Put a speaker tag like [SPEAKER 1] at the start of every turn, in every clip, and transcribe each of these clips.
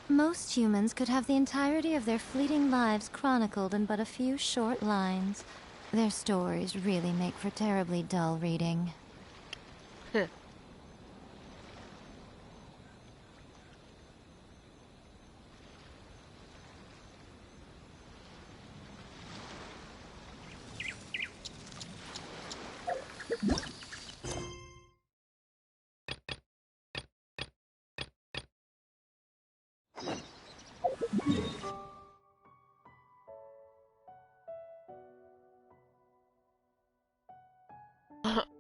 [SPEAKER 1] Most humans could have the entirety of their fleeting lives chronicled in but a few short lines. Their stories really make for terribly dull reading.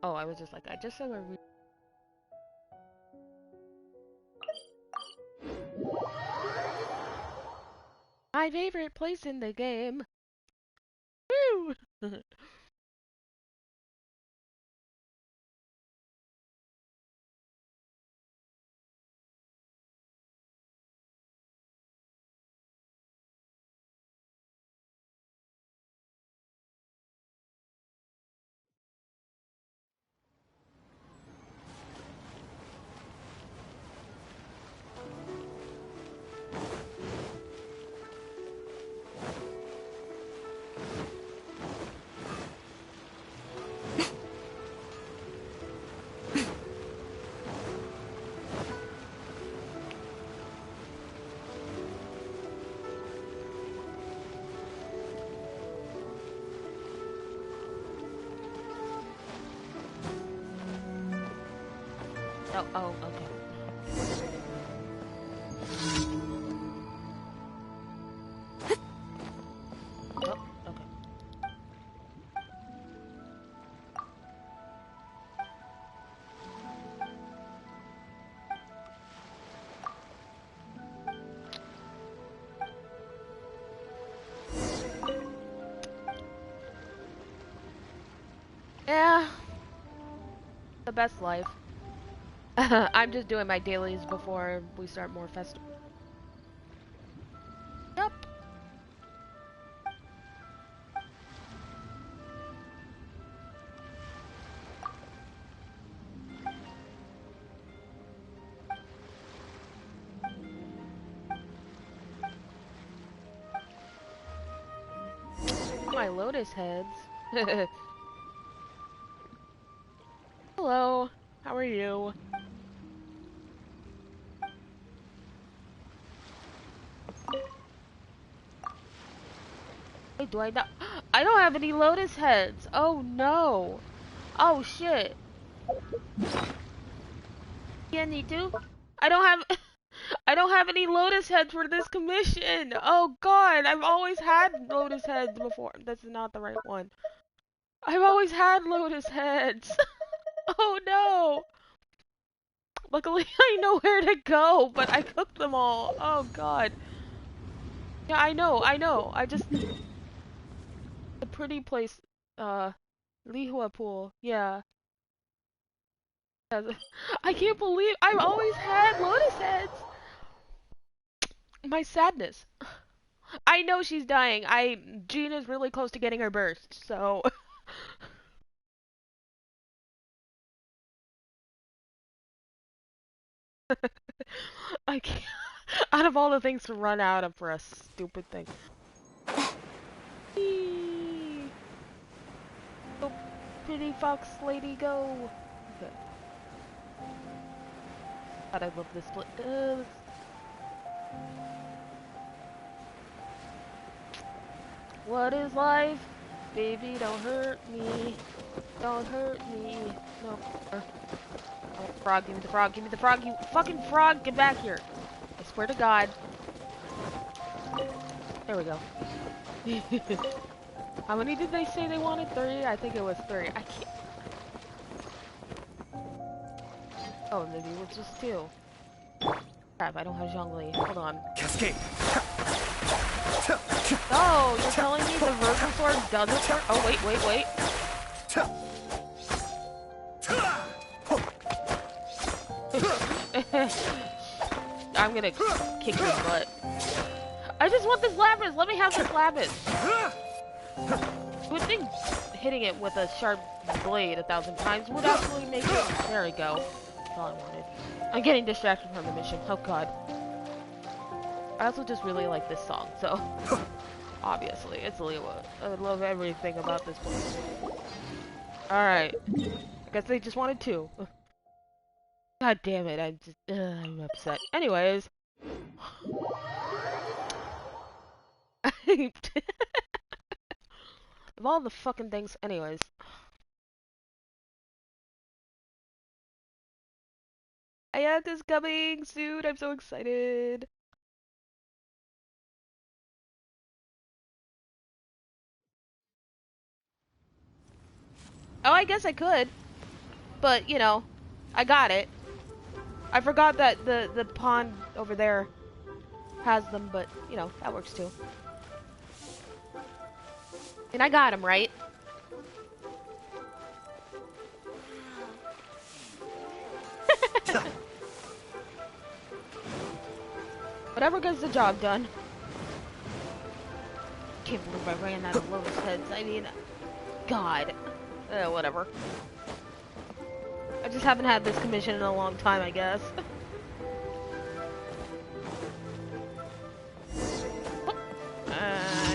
[SPEAKER 2] Oh, I was just like, I just said my favorite place in the game. Woo! Oh, okay. Oh, okay. Yeah, the best life. I'm just doing my dailies before we start more festivals. Yep. My lotus heads. Hello. How are you? Wait, do I not? I don't have any lotus heads. Oh no. Oh shit. Yeah, need to. I don't have. I don't have any lotus heads for this commission. Oh god, I've always had lotus heads before. That's not the right one. I've always had lotus heads. Oh no. Luckily I know where to go, but I cooked them all. Oh god. Yeah, I know. I just the pretty place Lihua pool. Yeah. I can't believe I've always had lotus heads. My sadness. I know she's dying. Gina's really close to getting her burst, so I can't. Out of all the things to run out of for a stupid thing. Eee. Go, pretty fox lady, go. Okay. God, I love this split. What is life? Baby, don't hurt me. Don't hurt me. No. Oh, frog, give me the frog, give me the frog, you fucking frog, get back here. I swear to God. There we go. How many did they say they wanted? 3? I think it was 3. I can't. Oh, maybe it was just 2. Crap, I don't have Zhongli. Hold on.
[SPEAKER 3] Cascade.
[SPEAKER 2] Oh, you're telling me the Virgin Sword doesn't work? Oh, wait, wait, wait. I'm gonna kick your butt. I just want this lapis! Let me have this lapis! Would think hitting it with a sharp blade 1,000 times would actually make it... There we go. That's all I wanted. I'm getting distracted from the mission. Oh god. I also just really like this song, so obviously it's Lewa. I love everything about this place. Alright. I guess they just wanted two. God damn it, I'm upset. Anyways. Of all the fucking things, anyways. Ayaka's coming soon, I'm so excited. Oh, I guess I could. But, you know, I got it. I forgot that the pond over there has them, but, you know, that works too. And I got him, right? Whatever gets the job done. Can't believe I ran out of Lotus Heads. I mean, God. Whatever. I just haven't had this commission in a long time, I guess.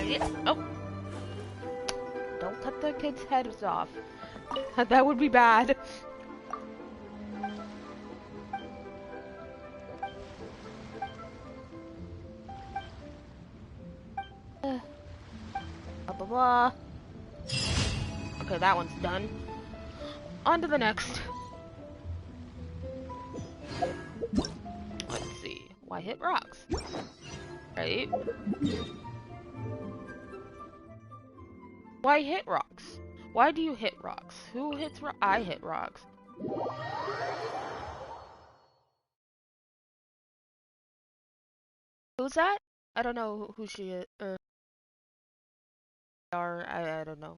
[SPEAKER 2] Yeah. Oh. Don't cut the kids' heads off. That would be bad. Blah, blah, blah. Okay, that one's done. On to the next. Let's see. Why hit rocks? Right? Why hit rocks? Why do you hit rocks? Who hits rocks? I hit rocks. Who's that? I don't know who she is. I don't know.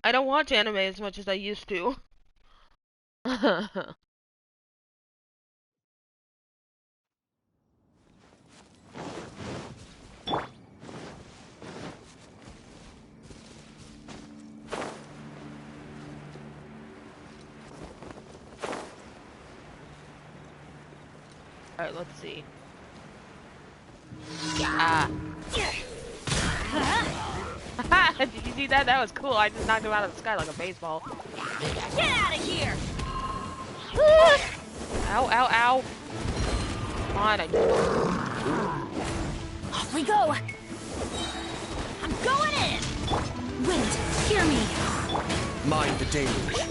[SPEAKER 2] I don't watch anime as much as I used to. Alright, let's see. Ah. Did you see that? That was cool. I just knocked him out of the sky like a baseball.
[SPEAKER 3] Get out of here!
[SPEAKER 2] Ow, ow, ow. Come on, I do.
[SPEAKER 3] Off we go! I'm going in!
[SPEAKER 1] Wind, hear me.
[SPEAKER 4] Mind the deluge.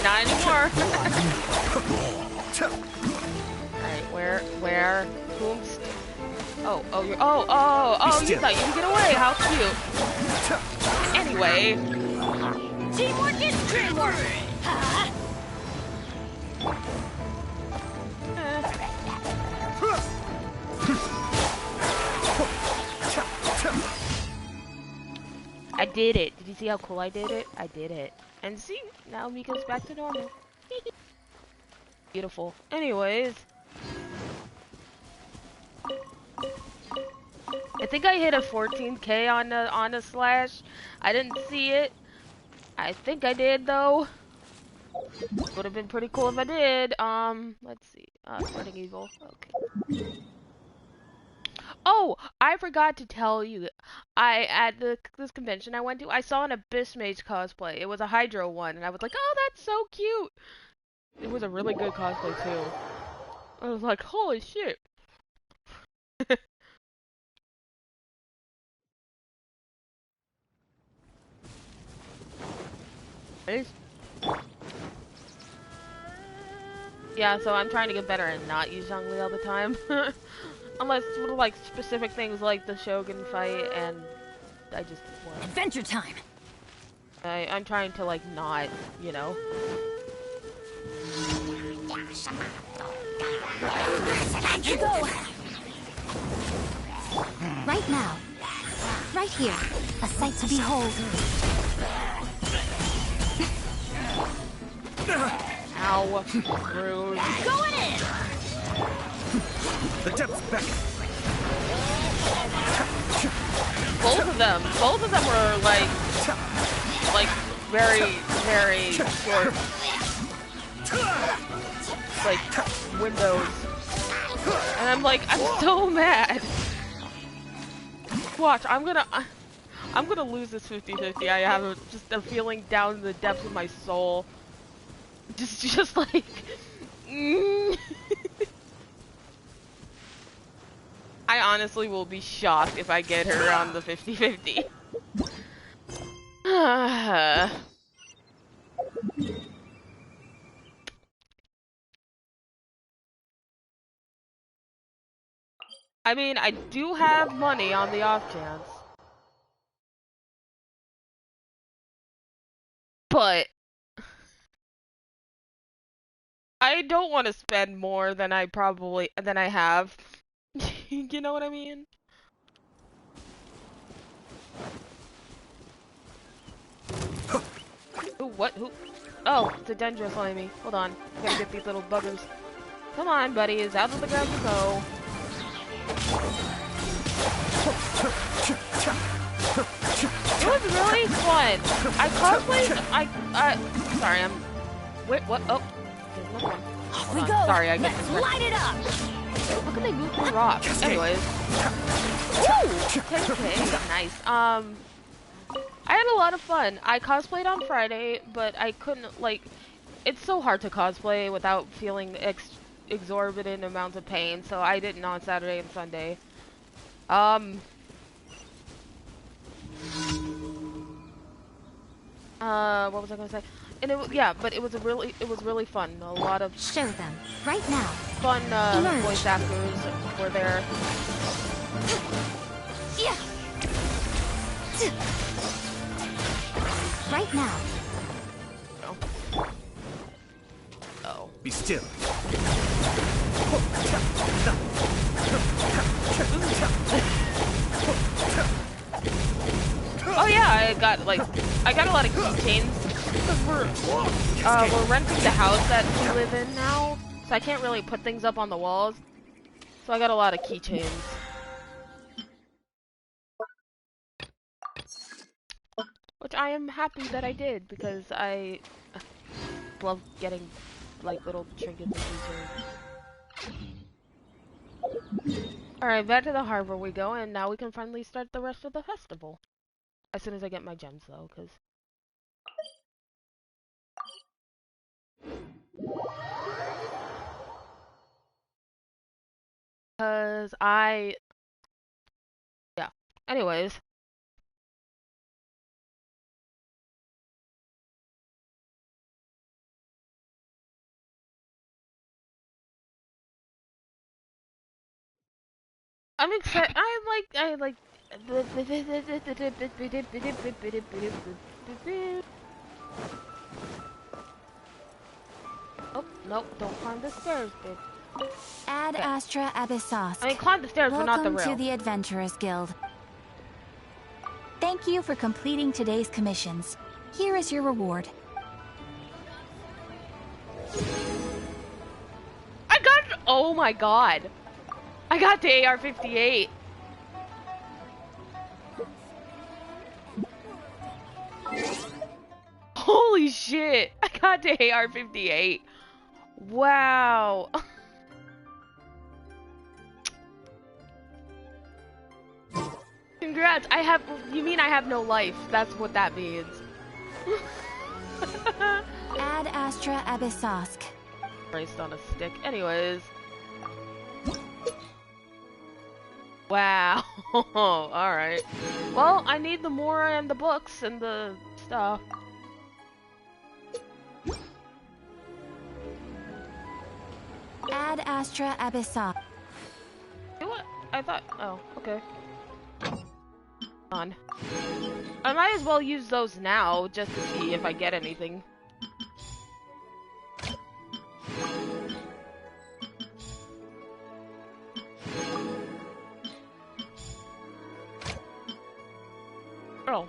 [SPEAKER 2] Not anymore. Alright, where? Whom's? Oh, you're. Oh, you thought you could get away. How cute. Anyway.
[SPEAKER 3] Teamwork is dreamwork!
[SPEAKER 2] I did it. Did you see how cool I did it? I did it. And see, now Mika's back to normal. Beautiful. Anyways. I think I hit a 14k on a slash. I didn't see it. I think I did though. Would have been pretty cool if I did. Let's see. Spreading evil. Okay. Oh, I forgot to tell you. At this convention I went to, I saw an Abyss Mage cosplay. It was a Hydro one, and I was like, oh, that's so cute. It was a really good cosplay too. I was like, holy shit. Yeah, so I'm trying to get better and not use Zhongli all the time. Unless for like specific things like the Shogun fight, and I just want.
[SPEAKER 3] Adventure time!
[SPEAKER 2] I'm trying to like not, you know.
[SPEAKER 3] You go!
[SPEAKER 1] Right now. Right here. A sight to behold.
[SPEAKER 2] Ow. Rude.
[SPEAKER 3] Going in!
[SPEAKER 4] The depths beckon.
[SPEAKER 2] Both of them were like very, very short. like windows, and I'm like, I'm so mad. Watch, I'm gonna lose this 50-50. I have just a feeling down in the depths of my soul. Just like, I honestly will be shocked if I get her on the 50-50. I mean, I do have money on the off chance. But I don't want to spend more than I have. You know what I mean? Ooh, what? Who? Oh, it's a Dendro slimy. Hold on. I gotta get these little buggers. Come on, buddies. Out of the ground we go. It was really fun. I cosplayed. Sorry, I'm. Wait, what? Oh, there's another one.
[SPEAKER 3] Off we
[SPEAKER 2] on.
[SPEAKER 3] go.
[SPEAKER 2] Sorry, I get
[SPEAKER 3] Let's
[SPEAKER 2] distracted.
[SPEAKER 3] light it up.
[SPEAKER 2] How can they move through rocks? Anyways. Woo! 10K. Nice. I had a lot of fun. I cosplayed on Friday, but I couldn't, like, it's so hard to cosplay without feeling exorbitant amounts of pain, so I didn't on Saturday and Sunday. What was I gonna say? And yeah, but it was really fun. A lot of
[SPEAKER 1] Show them. Right now.
[SPEAKER 2] fun,
[SPEAKER 1] Emerge.
[SPEAKER 2] voice actors were there.
[SPEAKER 1] Yeah. Right now.
[SPEAKER 2] Oh.
[SPEAKER 4] Be still.
[SPEAKER 2] Oh yeah, I got a lot of keychains because we're renting the house that we live in now, so I can't really put things up on the walls. So I got a lot of keychains. Which I am happy that I did because I love getting like little trinkets and keychains. Alright, back to the harbor we go, and now we can finally start the rest of the festival. As soon as I get my gems though, because yeah. Anyways. I'm excited. I like. Oh, nope, don't climb the stairs, bitch.
[SPEAKER 1] Ad Astra Abyssos.
[SPEAKER 2] I mean, climb the stairs, but not the
[SPEAKER 1] Welcome
[SPEAKER 2] rail.
[SPEAKER 1] to the Adventurers Guild. Thank you for completing today's commissions. Here is your reward.
[SPEAKER 2] Oh my god. I got the AR-58. Holy shit. I got the AR-58. Wow. Congrats. You mean I have no life. That's what that means.
[SPEAKER 1] Ad Astra Abyssos.
[SPEAKER 2] Raced on a stick. Anyways. Wow. Alright. Well, I need the more and the books and the stuff.
[SPEAKER 1] Ad Astra Abyssos.
[SPEAKER 2] You know what? I thought. Oh, okay. On. I might as well use those now just to see if I get anything. Oh.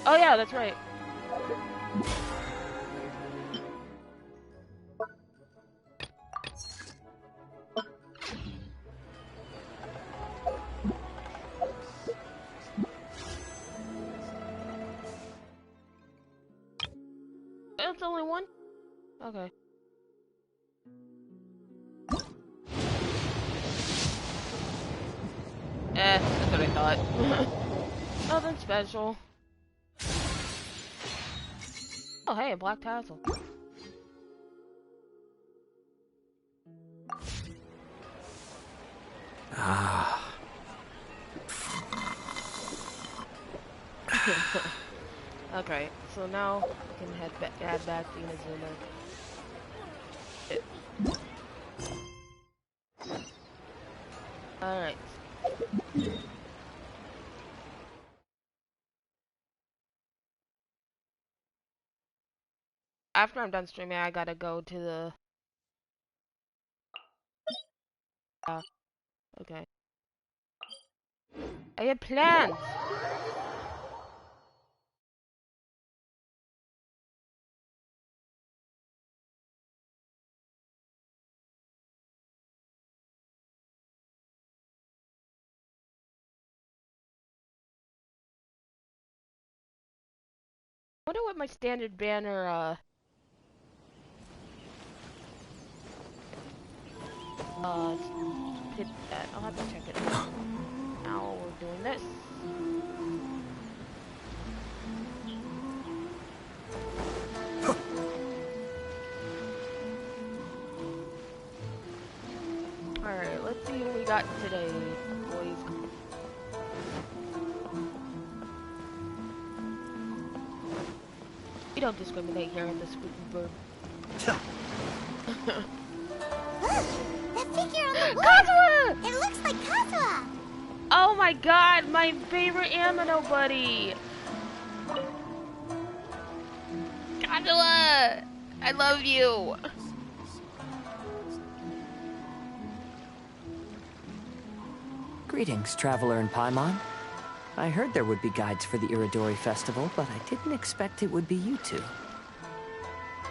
[SPEAKER 2] Oh yeah, that's right. it's only one? Okay. That's what I thought. Nothing special. Oh, hey, a black tassel.
[SPEAKER 4] Ah.
[SPEAKER 2] Okay, so now I can head back to Inazuma. Alright. After I'm done streaming, I gotta go to the... okay. I have plans! I wonder what my standard banner, hit that. I'll have to check it. Now we're doing this. Alright, let's see what we got today, boys. We don't discriminate here in the Squeaky Bird.
[SPEAKER 5] Look! That figure on the wood!
[SPEAKER 2] Kazuha!
[SPEAKER 5] It looks like Kazuha!
[SPEAKER 2] Oh my god, my favorite Amino buddy! Kazuha! I love you!
[SPEAKER 6] Greetings, traveler in Paimon. I heard there would be guides for the Iridori Festival, but I didn't expect it would be you two.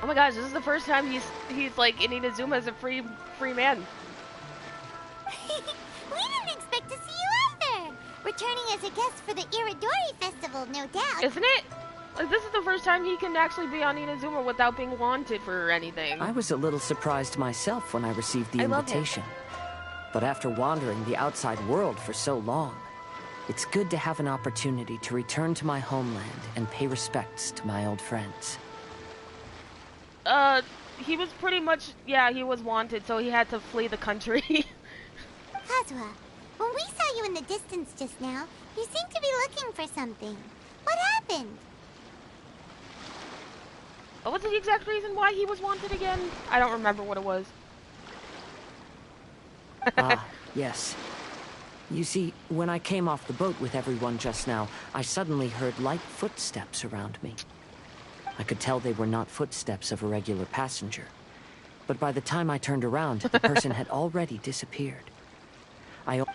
[SPEAKER 2] Oh my gosh, this is the first time he's like in Inazuma as a free man.
[SPEAKER 5] We didn't expect to see you either! Returning as a guest for the Iridori Festival, no doubt.
[SPEAKER 2] Isn't it? Like, this is the first time he can actually be on Inazuma without being wanted for anything.
[SPEAKER 6] I was a little surprised myself when I received the
[SPEAKER 2] I love him.
[SPEAKER 6] invitation. But after wandering the outside world for so long, it's good to have an opportunity to return to my homeland and pay respects to my old friends.
[SPEAKER 2] He was pretty much, yeah, he was wanted, so he had to flee the country.
[SPEAKER 5] Kazuha, when we saw you in the distance just now, you seemed to be looking for something. What happened?
[SPEAKER 2] What was the exact reason why he was wanted again? I don't remember what it was.
[SPEAKER 6] Ah, yes. You see, when I came off the boat with everyone just now, I suddenly heard light footsteps around me. I could tell they were not footsteps of a regular passenger. But by the time I turned around, the person had already disappeared.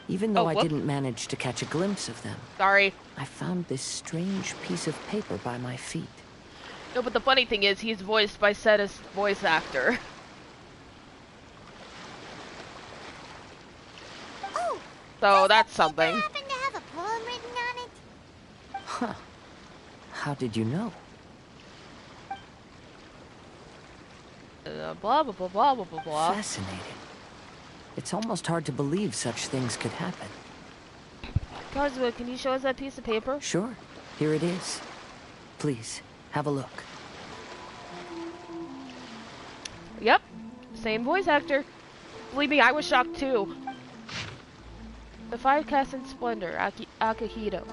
[SPEAKER 6] Even though I didn't manage to catch a glimpse of them,
[SPEAKER 2] Sorry.
[SPEAKER 6] I found this strange piece of paper by my feet.
[SPEAKER 2] No, but the funny thing is, he's voiced by Setta's voice actor.
[SPEAKER 5] Oh!
[SPEAKER 2] So that's
[SPEAKER 5] Does
[SPEAKER 2] something.
[SPEAKER 5] that happen to have a poem written on it?
[SPEAKER 6] Huh. How did you know?
[SPEAKER 2] Blah, blah, blah, blah, blah, blah, blah.
[SPEAKER 6] Fascinating. It's almost hard to believe such things could happen.
[SPEAKER 2] Kazuha, can you show us that piece of paper?
[SPEAKER 6] Sure. Here it is. Please, have a look.
[SPEAKER 2] Yep. Same voice actor. Believe me, I was shocked too. The five casts in splendor, Akihito.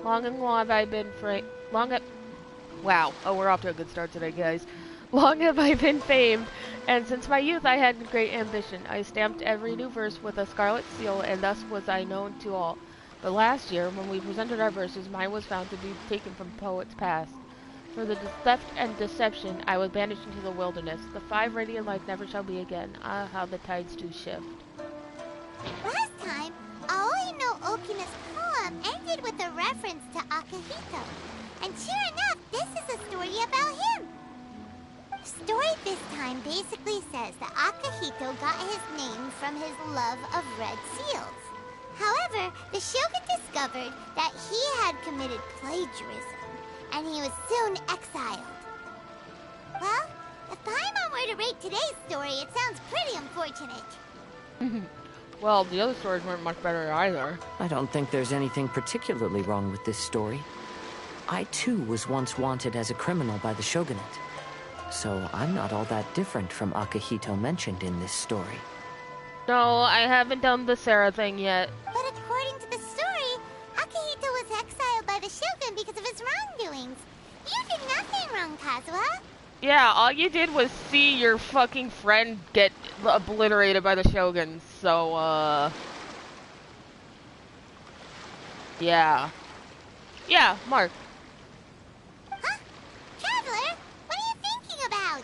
[SPEAKER 2] Long have I been Wow. Oh, we're off to a good start today, guys. Long have I been famed, and since my youth I had great ambition. I stamped every new verse with a scarlet seal, and thus was I known to all. But last year, when we presented our verses, mine was found to be taken from poets past. For the theft and deception, I was banished into the wilderness. The five radiant lights never shall be again. Ah, how the tides do shift.
[SPEAKER 5] Last time, Aoi no Okina's poem ended with a reference to Akihito. And sure enough, this is a story about him. The story this time basically says that Akihito got his name from his love of red seals. However, the shogun discovered that he had committed plagiarism, and he was soon exiled. Well, if Paimon were to rate today's story, it sounds pretty unfortunate.
[SPEAKER 2] Well, the other stories weren't much better either.
[SPEAKER 6] I don't think there's anything particularly wrong with this story. I too was once wanted as a criminal by the shogunate. So I'm not all that different from Akihito mentioned in this story.
[SPEAKER 2] No, I haven't done the Sarah thing yet.
[SPEAKER 5] But according to the story, Akihito was exiled by the Shogun because of his wrongdoings. You did nothing wrong, Kazuha.
[SPEAKER 2] Yeah, all you did was see your fucking friend get obliterated by the Shogun, so, yeah. Yeah, Mark.
[SPEAKER 5] Huh? Traveler, what are you thinking about?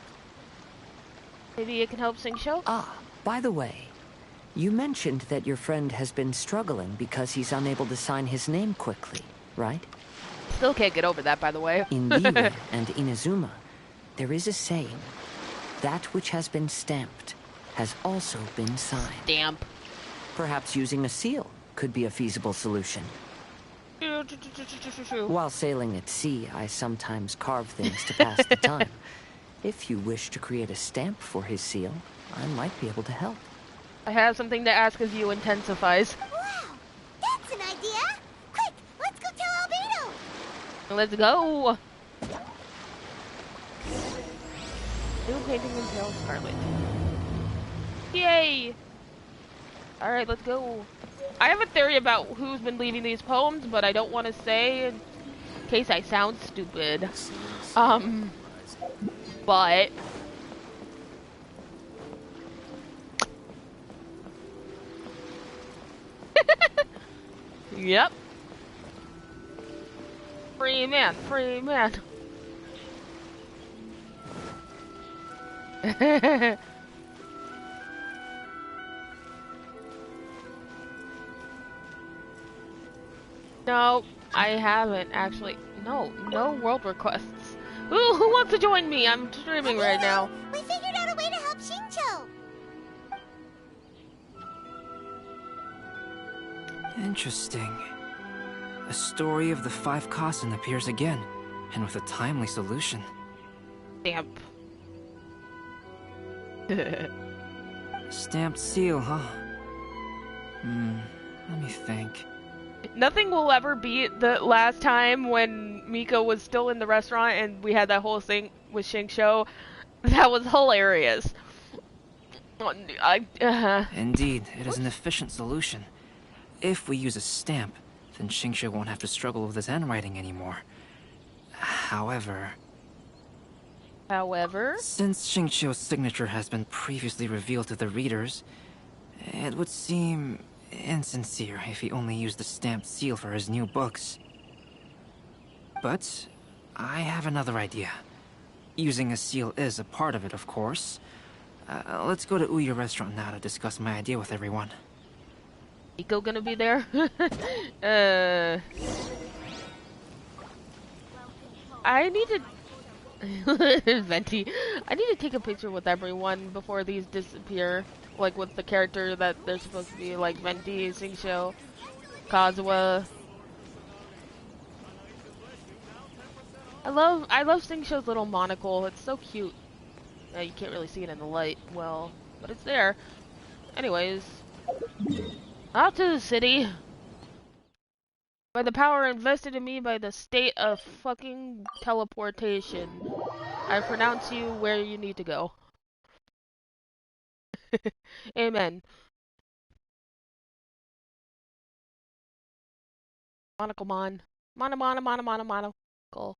[SPEAKER 2] Maybe it can help Sing-Sho?
[SPEAKER 6] Ah, by the way, you mentioned that your friend has been struggling because he's unable to sign his name quickly, right?
[SPEAKER 2] Still can't get over that, by the way.
[SPEAKER 6] In Liyue and Inazuma, there is a saying, that which has been stamped has also been signed.
[SPEAKER 2] Stamp.
[SPEAKER 6] Perhaps using a seal could be a feasible solution. While sailing at sea, I sometimes carve things to pass the time. If you wish to create a stamp for his seal, I might be able to help.
[SPEAKER 2] I have something to ask as you intensifies.
[SPEAKER 5] Wow, that's an idea. Quick, let's go tell Albedo.
[SPEAKER 2] Let's go! New painting in Pale Scarlet. Yay! Alright, let's go. I have a theory about who's been leaving these poems, but I don't want to say in case I sound stupid. But... Yep. Free man, free man. No, I haven't actually. No world requests. Who wants to join me? I'm streaming right now.
[SPEAKER 5] We figured out a way to help Shincho.
[SPEAKER 7] Interesting. A story of the 5 Kasen appears again, and with a timely solution.
[SPEAKER 2] Stamp.
[SPEAKER 7] Stamped seal, huh? Let me think.
[SPEAKER 2] Nothing will ever beat the last time when Miko was still in the restaurant and we had that whole thing with Shincho. That was hilarious.
[SPEAKER 7] Indeed, it is an efficient solution. If we use a stamp, then Shincho won't have to struggle with his handwriting anymore. However, since Shincho's signature has been previously revealed to the readers, it would seem insincere if he only used the stamped seal for his new books. But I have another idea. Using a seal is a part of it, of course. Let's go to Ouya restaurant now to discuss my idea with everyone.
[SPEAKER 2] Miko gonna be there? I need to... Venti. I need to take a picture with everyone before these disappear. Like with the character that they're supposed to be, like Venti, Shincho, Kazuha. I love Shincho's little monocle. It's so cute. You can't really see it in the light, well, but it's there. Anyways, out to the city. By the power invested in me by the state of fucking teleportation, I pronounce you where you need to go. Amen. Monocle mon. Monocle.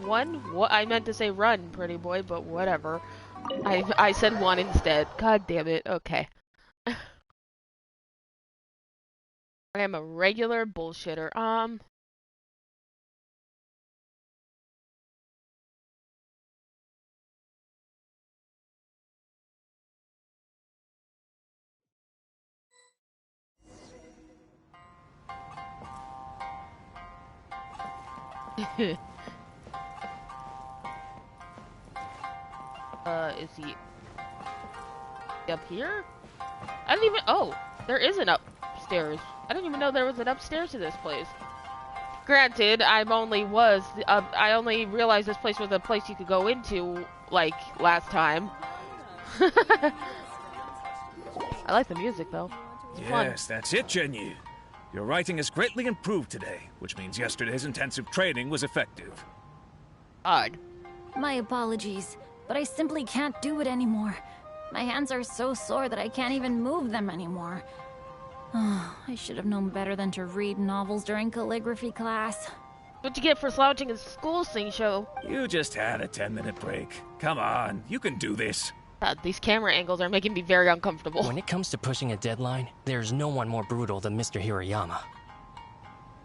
[SPEAKER 2] One? What? I meant to say run, pretty boy, but whatever. I said one instead. God damn it. Okay. I am a regular bullshitter. Is he... Up here? I didn't even. Oh, there is an upstairs. I didn't even know there was an upstairs to this place. Granted, I only realized this place was a place you could go into, like, last time. I like the music, though. It's fun.
[SPEAKER 8] Yes, that's it, Jinyu. Your writing has greatly improved today, which means yesterday's intensive training was effective.
[SPEAKER 2] Odd.
[SPEAKER 1] My apologies, but I simply can't do it anymore. My hands are so sore that I can't even move them anymore. I should have known better than to read novels during calligraphy class.
[SPEAKER 2] What'd you get for slouching in school, Sing-Show?
[SPEAKER 8] You just had a 10-minute break. Come on, you can do this.
[SPEAKER 2] These camera angles are making me very uncomfortable.
[SPEAKER 9] When it comes to pushing a deadline, there's no one more brutal than Mr. Hirayama.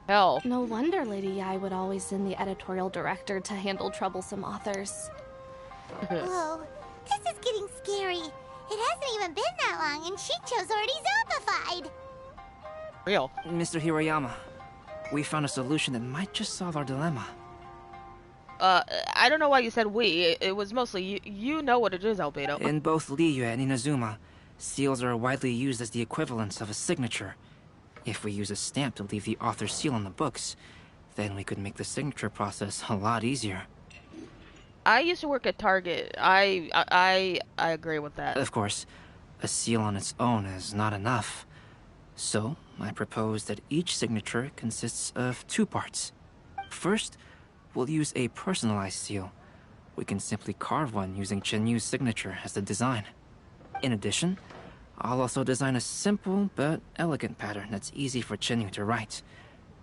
[SPEAKER 2] Hell.
[SPEAKER 10] No wonder Lady Yai would always send the editorial director to handle troublesome authors.
[SPEAKER 5] Whoa, this is getting scary. It hasn't even been that long and Shincho's already zombified.
[SPEAKER 2] Real.
[SPEAKER 7] Mr. Hirayama, we found a solution that might just solve our dilemma.
[SPEAKER 2] I don't know why you said we. It was mostly you. You know what it is, Albedo.
[SPEAKER 7] In both Liyue and Inazuma, seals are widely used as the equivalents of a signature. If we use a stamp to leave the author's seal on the books, then we could make the signature process a lot easier.
[SPEAKER 2] I used to work at Target. I agree with that.
[SPEAKER 7] Of course, a seal on its own is not enough. So, I propose that each signature consists of 2 parts. First, we'll use a personalized seal. We can simply carve one using Chinyu's signature as the design. In addition, I'll also design a simple but elegant pattern that's easy for Chinyu to write.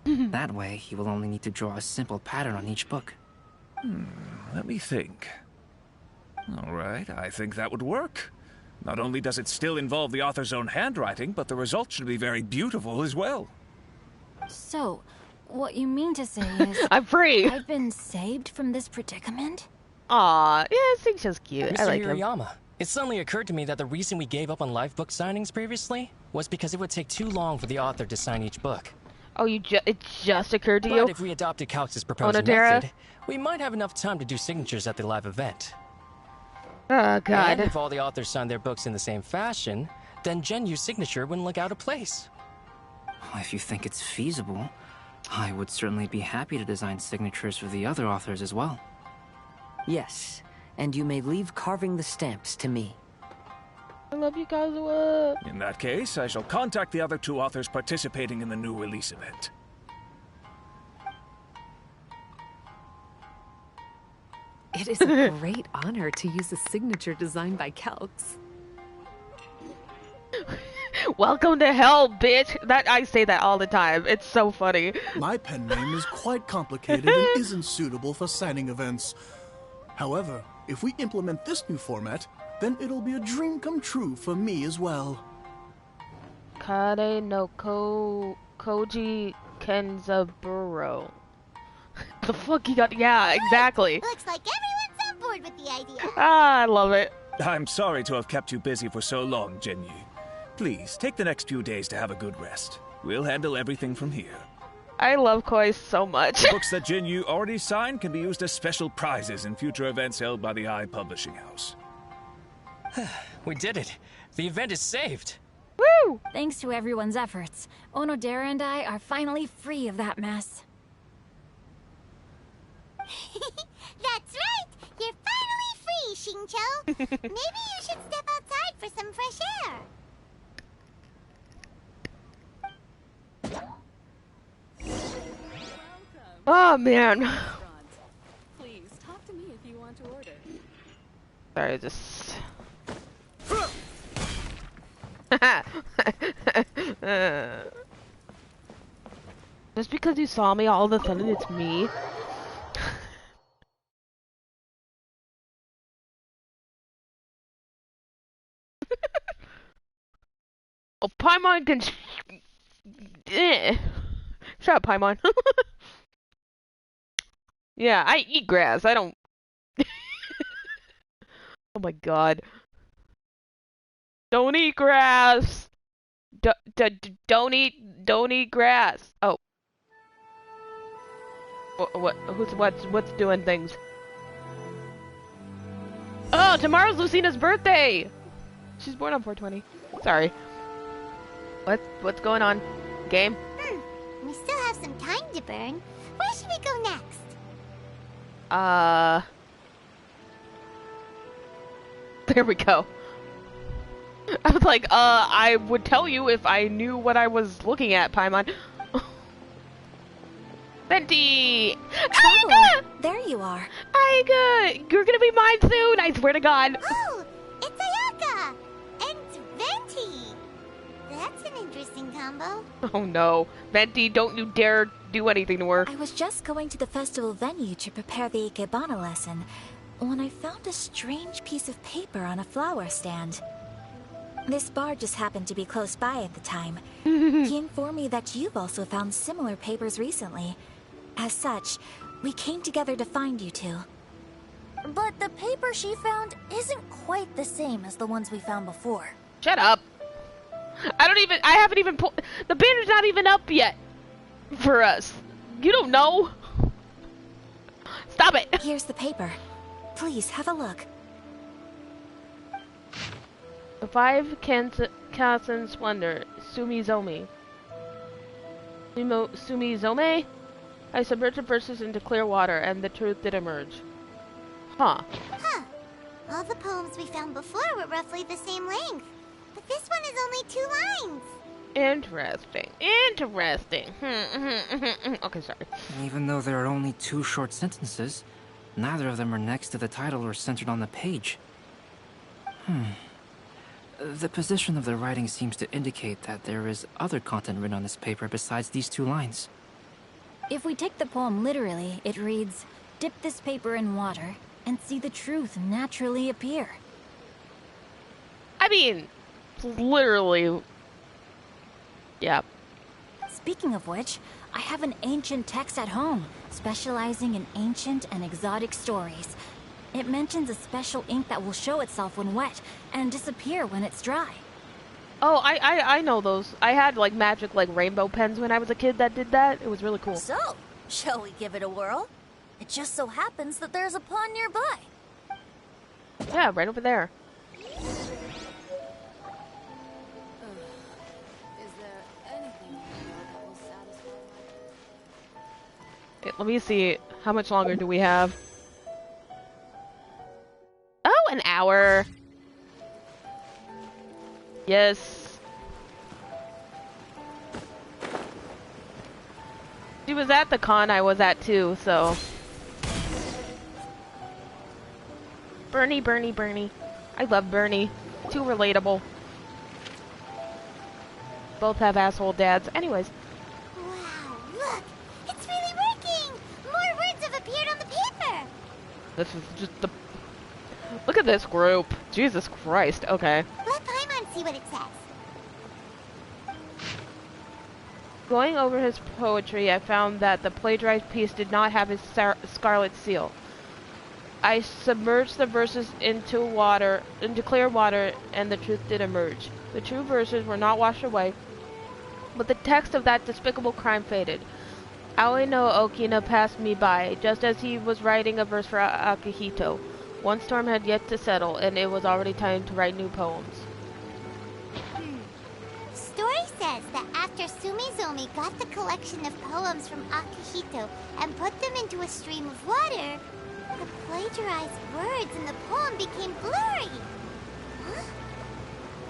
[SPEAKER 7] That way, he will only need to draw a simple pattern on each book.
[SPEAKER 8] Let me think. All right, I think that would work. Not only does it still involve the author's own handwriting, but the result should be very beautiful as well.
[SPEAKER 1] So, what you mean to say is...
[SPEAKER 2] I'm free!
[SPEAKER 1] I've been saved from this predicament?
[SPEAKER 2] Aw, yeah, Sing-Show's cute.
[SPEAKER 9] Mr.
[SPEAKER 2] I like him.
[SPEAKER 9] Hirayama, it suddenly occurred to me that the reason we gave up on live book signings previously was because it would take too long for the author to sign each book.
[SPEAKER 2] Oh, it just occurred to you?
[SPEAKER 9] But if we adopted Calx's proposed
[SPEAKER 2] Onodera?
[SPEAKER 9] method, we might have enough time to do signatures at the live event.
[SPEAKER 2] Oh, God.
[SPEAKER 9] And if all the authors signed their books in the same fashion, then Genyu's signature wouldn't look out of place.
[SPEAKER 7] If you think it's feasible, I would certainly be happy to design signatures for the other authors as well.
[SPEAKER 6] Yes, and you may leave carving the stamps to me.
[SPEAKER 2] I love you, Kazuha.
[SPEAKER 8] In that case, I shall contact the other 2 authors participating in the new release event.
[SPEAKER 11] It is a great honor to use a signature designed by Calx.
[SPEAKER 2] Welcome to hell, bitch. I say that all the time. It's so funny.
[SPEAKER 12] My pen name is quite complicated and isn't suitable for signing events. However, if we implement this new format, then it'll be a dream come true for me as well.
[SPEAKER 2] Kare no Koji Kenzaburo. The fuck you got? Yeah, exactly.
[SPEAKER 5] Looks like everyone's on board with the idea.
[SPEAKER 2] Ah, I love it.
[SPEAKER 8] I'm sorry to have kept you busy for so long, Jinyu. Please, take the next few days to have a good rest. We'll handle everything from here.
[SPEAKER 2] I love Koi so much.
[SPEAKER 8] Books that Jinyu already signed can be used as special prizes in future events held by the Eye Publishing House.
[SPEAKER 9] We did it. The event is saved.
[SPEAKER 2] Woo!
[SPEAKER 1] Thanks to everyone's efforts, Onodera and I are finally free of that mess.
[SPEAKER 5] That's right! You're finally free, Shincho! Maybe you should step outside for some fresh air.
[SPEAKER 2] Oh, man.
[SPEAKER 11] Please, talk to me if you want to order.
[SPEAKER 2] Sorry, just... Just because you saw me, all of a sudden it's me. Oh, Paimon can... Shut up, Paimon. Yeah, I eat grass. I don't... Oh my god. Don't eat grass! Don't eat grass! Oh. What's doing things? Oh, tomorrow's Lucina's birthday! She's born on 420. Sorry. What's going on? Game?
[SPEAKER 5] We still have some time to burn. Where should we go next?
[SPEAKER 2] There we go. I was like, I would tell you if I knew what I was looking at, Paimon. Venti!
[SPEAKER 1] Traveler, there you are.
[SPEAKER 2] Aiga! You're gonna be mine soon, I swear to God.
[SPEAKER 5] Oh, it's Ayaka! And Venti! That's an interesting combo.
[SPEAKER 2] Oh no. Venti, don't you dare do anything to her.
[SPEAKER 1] I was just going to the festival venue to prepare the Ikebana lesson when I found a strange piece of paper on a flower stand. This bar just happened to be close by at the time. He informed me that you've also found similar papers recently. As such, we came together to find you two.
[SPEAKER 3] But the paper she found isn't quite the same as the ones we found before.
[SPEAKER 2] Shut up. I haven't even pulled, the banner's not even up yet for us. You don't know. Stop it.
[SPEAKER 1] Here's the paper. Please, have a look.
[SPEAKER 2] The 5 Kazen Splendor, Sumizome. Sumizome? I submerged the verses into clear water, and the truth did emerge. Huh.
[SPEAKER 5] All the poems we found before were roughly the same length, but this one is only 2 lines.
[SPEAKER 2] Interesting. Interesting. Okay, sorry.
[SPEAKER 7] Even though there are only 2 short sentences, neither of them are next to the title or centered on the page. The position of the writing seems to indicate that there is other content written on this paper besides these 2 lines.
[SPEAKER 1] If we take the poem literally, it reads, "Dip this paper in water and see the truth naturally appear."
[SPEAKER 2] I mean, literally. Yeah.
[SPEAKER 1] Speaking of which, I have an ancient text at home, specializing in ancient and exotic stories. It mentions a special ink that will show itself when wet and disappear when it's dry.
[SPEAKER 2] Oh, I know those. I had like magic like rainbow pens when I was a kid that did that. It was really cool.
[SPEAKER 3] So, shall we give it a whirl? It just so happens that there's a pond nearby.
[SPEAKER 2] Yeah, right over there.
[SPEAKER 11] Is there anything that will satisfy
[SPEAKER 2] Okay, let me see. How much longer do we have? Oh, an hour. Yes. She was at the con I was at too, so. Bernie. I love Bernie. Too relatable. Both have asshole dads. Anyways.
[SPEAKER 5] Wow, look! It's really working! More words have appeared on the paper!
[SPEAKER 2] This is just the... Look at this group. Jesus Christ. Okay.
[SPEAKER 5] Let Paimon see what it says.
[SPEAKER 2] Going over his poetry, I found that the plagiarized piece did not have his scarlet seal. I submerged the verses into clear water, and the truth did emerge. The true verses were not washed away, but the text of that despicable crime faded. Aoi no Okina passed me by, just as he was writing a verse for Akihito. One storm had yet to settle, and it was already time to write new poems.
[SPEAKER 5] Story says that after Sumizomi got the collection of poems from Akihito and put them into a stream of water, the plagiarized words in the poem became blurry. Huh?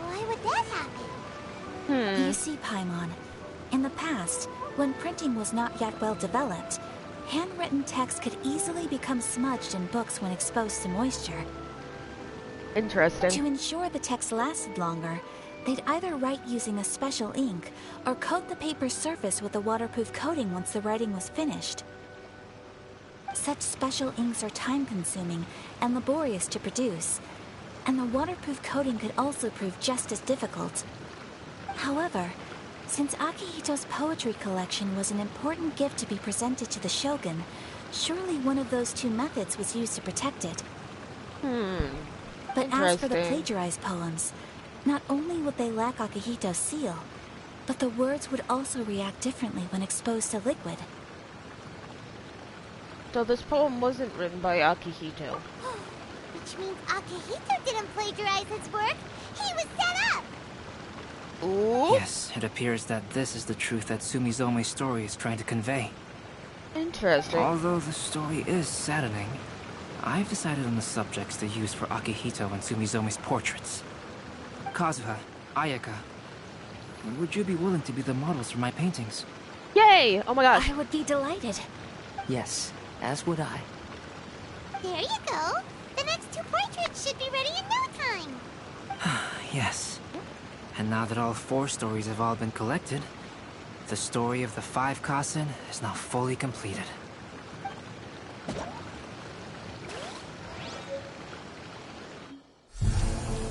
[SPEAKER 5] Why would that happen?
[SPEAKER 1] You see, Paimon, in the past, when printing was not yet well developed, handwritten text could easily become smudged in books when exposed to moisture.
[SPEAKER 2] Interesting.
[SPEAKER 1] To ensure the text lasted longer, they'd either write using a special ink or coat the paper's surface with a waterproof coating once the writing was finished. Such special inks are time-consuming and laborious to produce, and the waterproof coating could also prove just as difficult. However, since Akihito's poetry collection was an important gift to be presented to the Shogun, surely one of those 2 methods was used to protect it. But as for the plagiarized poems, not only would they lack Akihito's seal, but the words would also react differently when exposed to liquid.
[SPEAKER 2] So this poem wasn't written by Akihito.
[SPEAKER 5] Which means Akihito didn't plagiarize his work. He was set up.
[SPEAKER 2] Ooh.
[SPEAKER 7] Yes, it appears that this is the truth that Sumizome's story is trying to convey.
[SPEAKER 2] Interesting.
[SPEAKER 7] Although the story is saddening, I've decided on the subjects to use for Akihito and Sumizome's portraits. Kazuha, Ayaka, would you be willing to be the models for my paintings?
[SPEAKER 2] Yay! Oh my gosh.
[SPEAKER 3] I would be delighted.
[SPEAKER 6] Yes, as would I.
[SPEAKER 5] There you go. The next 2 portraits should be ready in no time.
[SPEAKER 7] Yes. And now that all 4 stories have all been collected, the story of the 5 Kasen is now fully completed.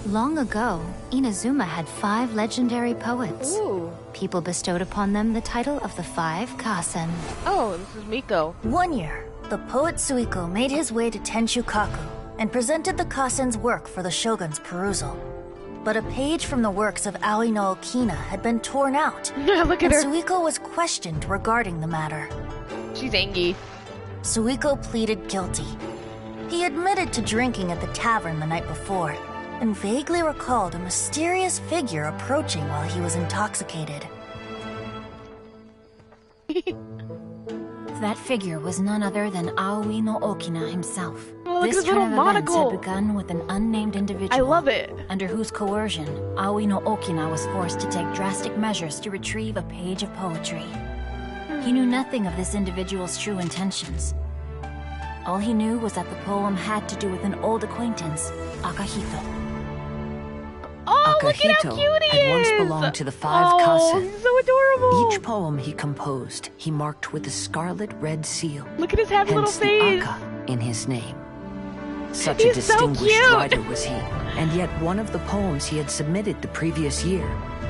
[SPEAKER 13] Long ago, Inazuma had 5 legendary poets.
[SPEAKER 2] Ooh.
[SPEAKER 13] People bestowed upon them the title of the 5 Kasen.
[SPEAKER 2] Oh, this is Miko.
[SPEAKER 3] One year, the poet Suiko made his way to Tenshukaku and presented the Kasen's work for the shogun's perusal. But a page from the works of Aoi no Okina had been torn out.
[SPEAKER 2] Look at her.
[SPEAKER 3] Suiko was questioned regarding the matter.
[SPEAKER 2] She's angry.
[SPEAKER 3] Suiko pleaded guilty. He admitted to drinking at the tavern the night before, and vaguely recalled a mysterious figure approaching while he was intoxicated.
[SPEAKER 1] That figure was none other than Aoi no Okina himself.
[SPEAKER 2] Oh, look at
[SPEAKER 1] This
[SPEAKER 2] his little
[SPEAKER 1] turn of events
[SPEAKER 2] monocle.
[SPEAKER 1] had begun with an unnamed individual.
[SPEAKER 2] I love it.
[SPEAKER 1] Under whose coercion, Aoi no Okina was forced to take drastic measures to retrieve a page of poetry. He knew nothing of this individual's true intentions. All he knew was that the poem had to do with an old acquaintance, Akihito.
[SPEAKER 2] Oh, look at how
[SPEAKER 6] Akihito
[SPEAKER 2] cute he
[SPEAKER 6] had once
[SPEAKER 2] is!
[SPEAKER 6] belonged to the 5
[SPEAKER 2] Oh,
[SPEAKER 6] Kasen.
[SPEAKER 2] he's so adorable!
[SPEAKER 6] Each poem he composed, he marked with a scarlet red seal.
[SPEAKER 2] Look at his happy little
[SPEAKER 6] Hence the
[SPEAKER 2] face!
[SPEAKER 6] Aka in his name. Such
[SPEAKER 2] He's
[SPEAKER 6] a
[SPEAKER 2] so
[SPEAKER 6] distinguished
[SPEAKER 2] cute.
[SPEAKER 6] writer was he, and yet one of the poems he had submitted the previous year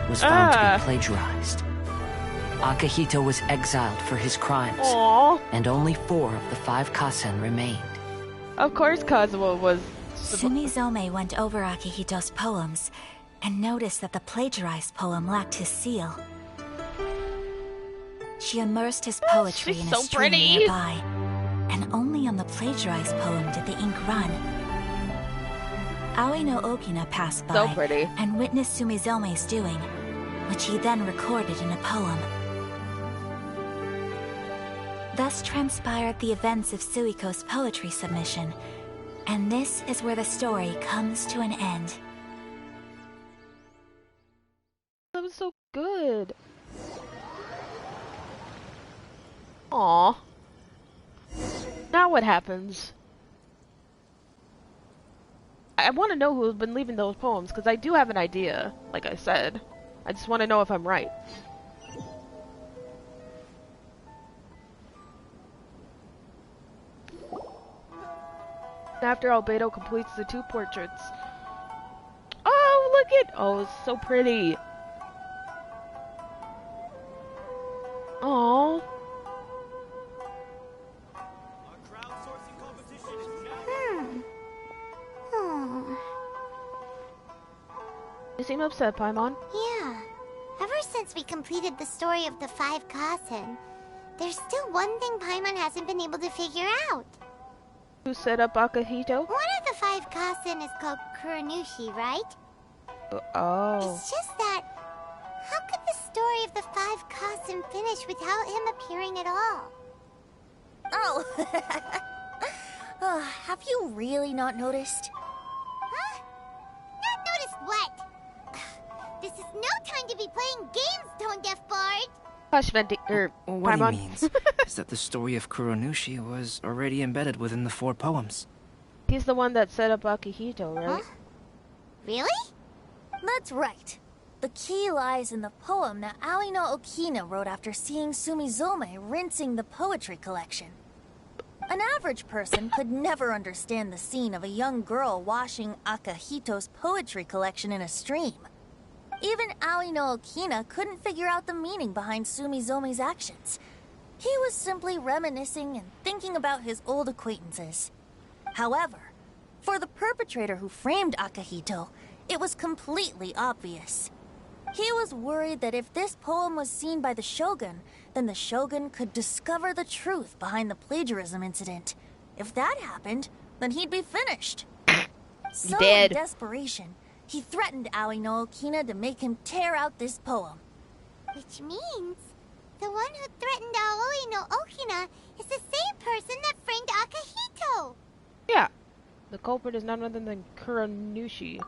[SPEAKER 6] was found to be plagiarized. Akihito was exiled for his crimes,
[SPEAKER 2] Aww.
[SPEAKER 6] and only 4 of the 5 Kasen remained.
[SPEAKER 2] Of course Kazuo was...
[SPEAKER 3] Sumizome went over Akihito's poems and noticed that the plagiarized poem lacked his seal. She immersed his poetry
[SPEAKER 2] she's
[SPEAKER 3] in
[SPEAKER 2] so
[SPEAKER 3] a stream
[SPEAKER 2] pretty.
[SPEAKER 3] nearby, and only on the plagiarized poem did the ink run. Aoi no Okina passed by
[SPEAKER 2] So pretty.
[SPEAKER 3] and witnessed Sumizome's doing, which he then recorded in a poem. Thus transpired the events of Suiko's poetry submission, and this is where the story comes to an end.
[SPEAKER 2] That was so good. Aw. Now what happens? I want to know who's been leaving those poems, because I do have an idea, like I said. I just want to know if I'm right. After Albedo completes the 2 portraits. Oh, look at... Oh, it's so pretty. Oh.
[SPEAKER 5] Oh.
[SPEAKER 2] You seem upset, Paimon.
[SPEAKER 5] Yeah. Ever since we completed the story of the 5 Kasen, there's still one thing Paimon hasn't been able to figure out.
[SPEAKER 2] Who set up Akihito?
[SPEAKER 5] One of the 5 Kasen is called Kuranushi, right?
[SPEAKER 2] Oh.
[SPEAKER 5] It's just that, how could the story of the 5 Kasen finish without him appearing at all?
[SPEAKER 3] Oh! Have you really not noticed?
[SPEAKER 5] Huh? Not noticed what? This is no time to be playing games, Tone Deaf Bard!
[SPEAKER 2] Hush, Venti,
[SPEAKER 7] What
[SPEAKER 2] Paimon.
[SPEAKER 7] he means is that the story of Kuronushi was already embedded within the 4 poems.
[SPEAKER 2] He's the one that set up Akihito, right?
[SPEAKER 5] Huh? Really?
[SPEAKER 3] That's right. The key lies in the poem that Aoi no Okina wrote after seeing Sumizome rinsing the poetry collection. An average person could never understand the scene of a young girl washing Akihito's poetry collection in a stream. Even Aoi no Okina couldn't figure out the meaning behind Sumizome's actions. He was simply reminiscing and thinking about his old acquaintances. However, for the perpetrator who framed Akihito, it was completely obvious. He was worried that if this poem was seen by the Shogun, then the Shogun could discover the truth behind the plagiarism incident. If that happened, then he'd be finished. So
[SPEAKER 2] dead.
[SPEAKER 3] in desperation, he threatened Aoi no Okina to make him tear out this poem.
[SPEAKER 5] Which means the one who threatened Aoi no Okina is the same person that framed Akihito.
[SPEAKER 2] Yeah. The culprit is none other than Kuranushi.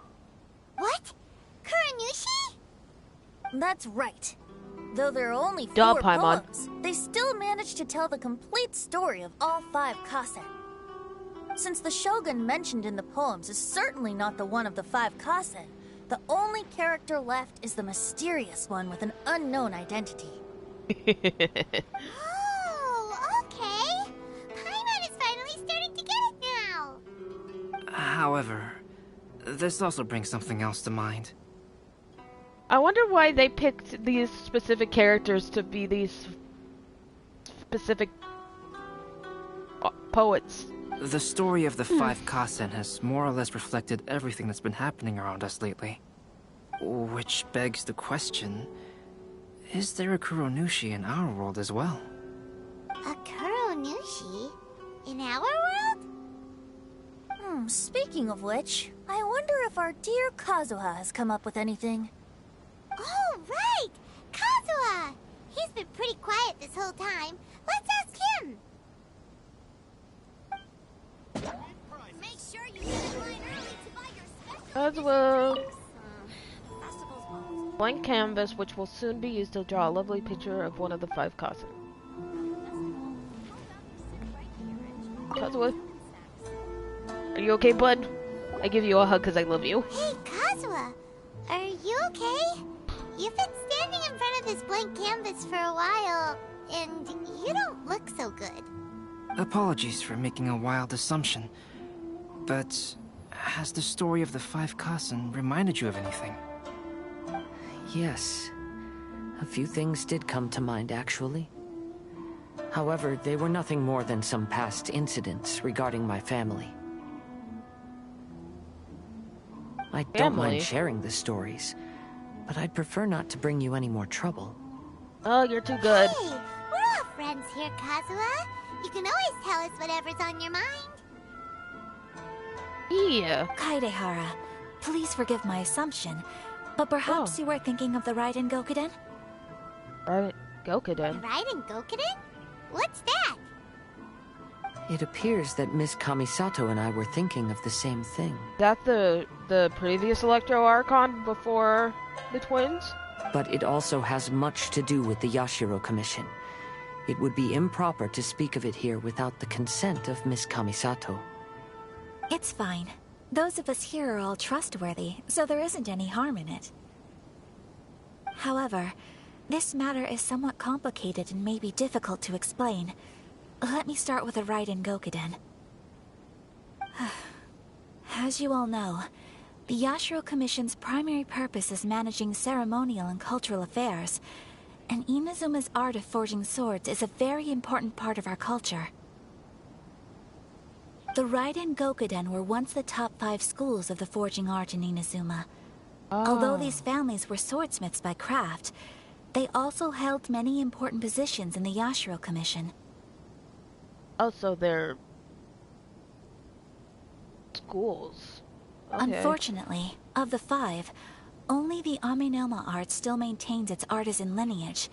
[SPEAKER 5] What? Kuranushi?
[SPEAKER 3] That's right. Though there are only
[SPEAKER 2] Duh,
[SPEAKER 3] 4
[SPEAKER 2] Paimon.
[SPEAKER 3] poems, they still managed to tell the complete story of all 5 kasen. Since the shogun mentioned in the poems is certainly not the one of the 5 kasen, the only character left is the mysterious one with an unknown identity.
[SPEAKER 5] Oh, okay. Paimon is finally starting to get it now.
[SPEAKER 7] However, this also brings something else to mind.
[SPEAKER 2] I wonder why they picked these specific characters to be these specific poets.
[SPEAKER 7] The story of the 5 Kasen has more or less reflected everything that's been happening around us lately. Which begs the question, is there a Kuronushi in our world as well?
[SPEAKER 5] A Kuronushi? In our world?
[SPEAKER 3] Speaking of which, I wonder if our dear Kazuha has come up with anything.
[SPEAKER 5] Oh, right! Kazuha! He's been pretty quiet this whole time. Let's ask him! Make sure you get in line early to buy your special
[SPEAKER 2] Kazuha. Blank canvas, which will soon be used to draw a lovely picture of one of the 5 Kasen. Kazuha. Are you okay, bud? I give you a hug because I love you.
[SPEAKER 5] Hey, Kazuha! Are you okay? You've been standing in front of this blank canvas for a while, and you don't look so good.
[SPEAKER 7] Apologies for making a wild assumption, but has the story of the 5 Kasen reminded you of anything?
[SPEAKER 6] Yes. A few things did come to mind, actually. However, they were nothing more than some past incidents regarding my family. I don't mind sharing the stories, but I'd prefer not to bring you any more trouble.
[SPEAKER 2] Oh, you're too good.
[SPEAKER 5] Hey, we're all friends here, Kazuha. You can always tell us whatever's on your mind.
[SPEAKER 2] Yeah.
[SPEAKER 14] Kaidehara, please forgive my assumption, but perhaps you were thinking of the Raiden Gokuden?
[SPEAKER 2] Raiden Gokuden?
[SPEAKER 5] Raiden Gokuden? What's that?
[SPEAKER 6] It appears that Miss Kamisato and I were thinking of the same thing.
[SPEAKER 2] That the previous Electro Archon before the twins?
[SPEAKER 6] But it also has much to do with the Yashiro Commission. It would be improper to speak of it here without the consent of Miss Kamisato.
[SPEAKER 14] It's fine. Those of us here are all trustworthy, so there isn't any harm in it. However, this matter is somewhat complicated and may be difficult to explain. Let me start with the Raiden Gokuden. As you all know, the Yashiro Commission's primary purpose is managing ceremonial and cultural affairs, and Inazuma's art of forging swords is a very important part of our culture. The Raiden Gokuden were once the top 5 schools of the forging art in Inazuma. Although these families were swordsmiths by craft, they also held many important positions in the Yashiro Commission.
[SPEAKER 2] Oh, so they're schools. Okay.
[SPEAKER 14] Unfortunately, of the 5, only the Aminoma art still maintains its artisan lineage.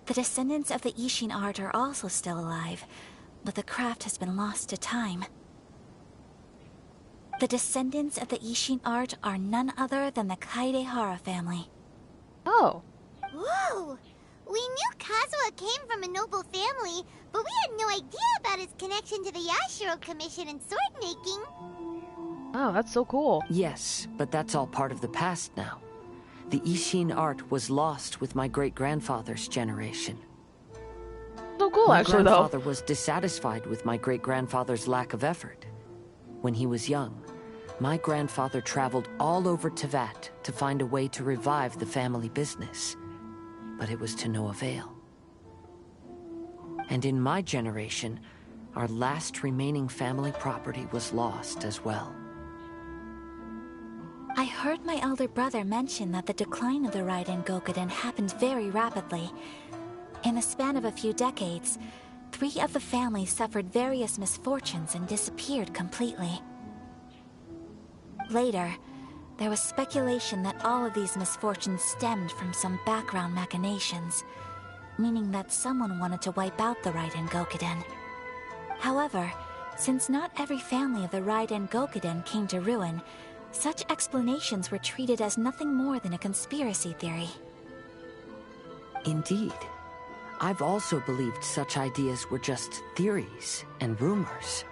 [SPEAKER 14] The descendants of the Ishin art are also still alive, but the craft has been lost to time. The descendants of the Ishin art are none other than the Kaidehara family.
[SPEAKER 2] Oh.
[SPEAKER 5] Whoa! We knew Kazuha came from a noble family, but we had no idea about his connection to the Yashiro Commission and sword making.
[SPEAKER 2] Oh, that's so cool.
[SPEAKER 6] Yes, but that's all part of the past now. The Ishin art was lost with my great-grandfather's generation.
[SPEAKER 2] So cool,
[SPEAKER 6] my
[SPEAKER 2] actually,
[SPEAKER 6] grandfather was dissatisfied with my great-grandfather's lack of effort. When he was young, my grandfather traveled all over Tevat to find a way to revive the family business. But it was to no avail. And in my generation, our last remaining family property was lost as well.
[SPEAKER 14] I heard my elder brother mention that the decline of the Raiden Gokuden happened very rapidly. In the span of a few decades, 3 of the families suffered various misfortunes and disappeared completely. Later, there was speculation that all of these misfortunes stemmed from some background machinations, meaning that someone wanted to wipe out the Raiden Gokuden. However, since not every family of the Raiden Gokuden came to ruin, such explanations were treated as nothing more than a conspiracy theory.
[SPEAKER 6] Indeed. I've also believed such ideas were just theories and rumors.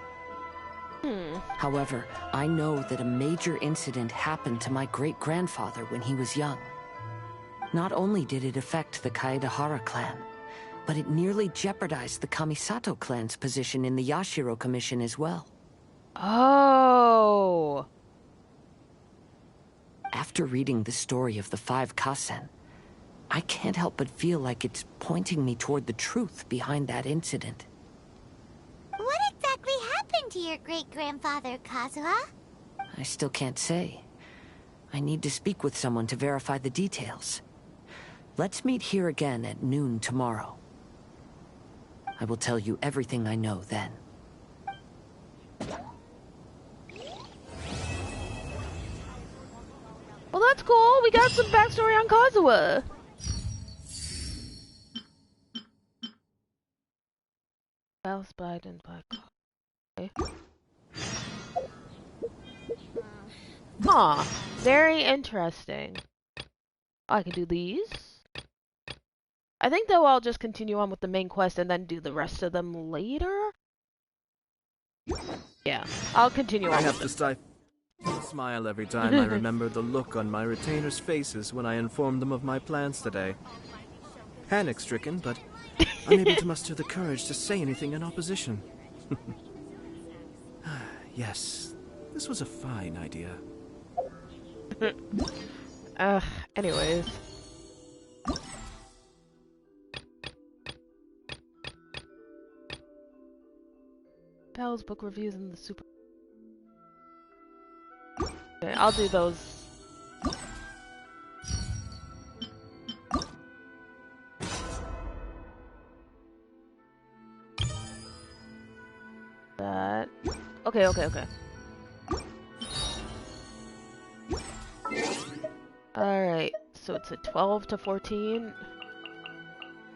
[SPEAKER 6] However, I know that a major incident happened to my great-grandfather when he was young. Not only did it affect the Kaedahara clan, but it nearly jeopardized the Kamisato clan's position in the Yashiro Commission as well.
[SPEAKER 2] Oh.
[SPEAKER 6] After reading the story of the 5 Kasen, I can't help but feel like it's pointing me toward the truth behind that incident.
[SPEAKER 5] What exactly happened to your great-grandfather, Kazuha?
[SPEAKER 6] I still can't say. I need to speak with someone to verify the details. Let's meet here again at noon tomorrow. I will tell you everything I know then.
[SPEAKER 2] Well, that's cool. We got some backstory on Kazuha. Alice Biden by okay. Huh. Very interesting. I can do these. I think though I'll just continue on with the main quest and then do the rest of them later. Yeah, I'll continue on.
[SPEAKER 15] I have to smile every time I remember the look on my retainers' faces when I informed them of my plans today. Panic-stricken, but unable to muster the courage to say anything in opposition. Yes, this was a fine idea.
[SPEAKER 2] Anyways. Pal's book reviews and the super... Okay, I'll do those. That... Okay. Alright, so it's a 12 to 14.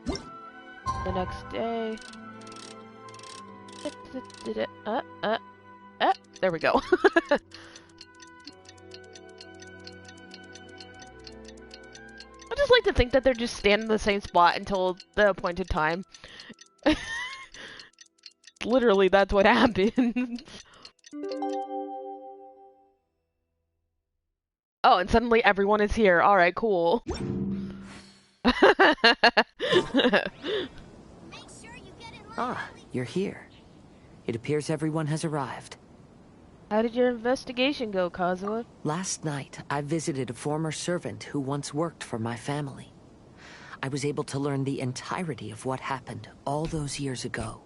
[SPEAKER 2] The next day. There we go. I just like to think that they're just standing in the same spot until the appointed time. Literally, that's what happens. Oh, and suddenly everyone is here. Alright, cool.
[SPEAKER 6] Ah, you're here. It appears everyone has arrived.
[SPEAKER 2] How did your investigation go, Kazuha?
[SPEAKER 6] Last night, I visited a former servant who once worked for my family. I was able to learn the entirety of what happened all those years ago.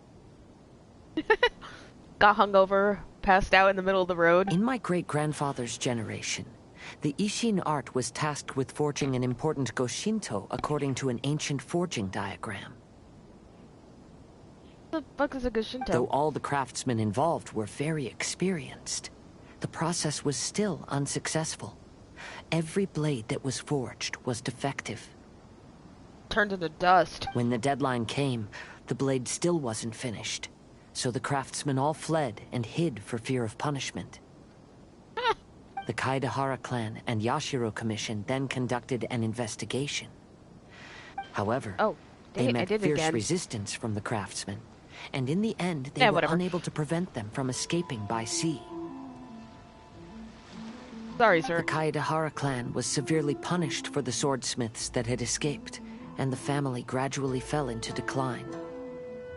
[SPEAKER 2] Got hungover, passed out in the middle of the road.
[SPEAKER 6] In my great-grandfather's generation, the Ishin art was tasked with forging an important Goshinto according to an ancient forging diagram.
[SPEAKER 2] What the fuck is a Goshinto?
[SPEAKER 6] Though all the craftsmen involved were very experienced, the process was still unsuccessful. Every blade that was forged was defective.
[SPEAKER 2] Turned into dust.
[SPEAKER 6] When the deadline came, the blade still wasn't finished, so the craftsmen all fled and hid for fear of punishment. The Kaedahara clan and Yashiro Commission then conducted an investigation. However, they met fierce resistance from the craftsmen, and in the end they were unable to prevent them from escaping by sea.
[SPEAKER 2] Sorry, sir.
[SPEAKER 6] The Kaedahara clan was severely punished for the swordsmiths that had escaped, and the family gradually fell into decline.